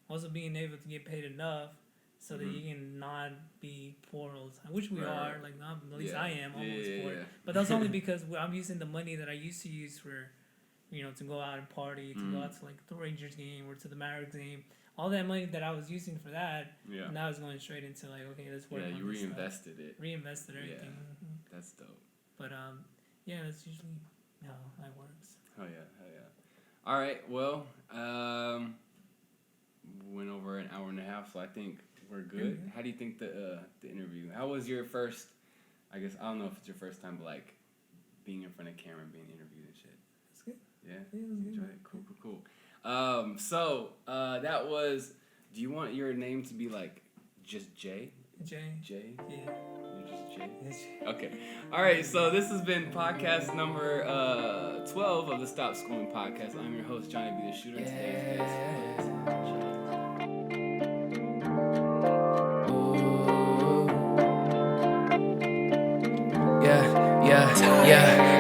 also being able to get paid enough so that you can not be poor all the time, which we are. Like, at least I am almost poor. But that's only because I'm using the money that I used to use for, you know, to go out and party, to go out to like the Rangers game or to the Mavericks game. All that money that I was using for that, now it's going straight into like, okay, let's work on you reinvested stuff. it. Reinvested everything. Yeah, that's dope. But that's usually how that works. Hell yeah. All right, well, went over an hour and a half, so I think we're good. How do you think the interview? How was your first? I guess I don't know if it's your first time, but like being in front of camera, and being interviewed and shit. It's good. Yeah. Yeah, it was good. Enjoy it. Cool. So that was. Do you want your name to be like just Jay? Jay. Jay? Yeah. You're just Jay? Okay. All right, so this has been podcast number 12 of the Stop Scrollin Podcast. I'm your host, JohnnyB, theShooter. Today's guest is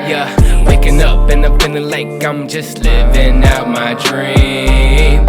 Yeah. Waking up and I'm feeling like I'm just living out my dream.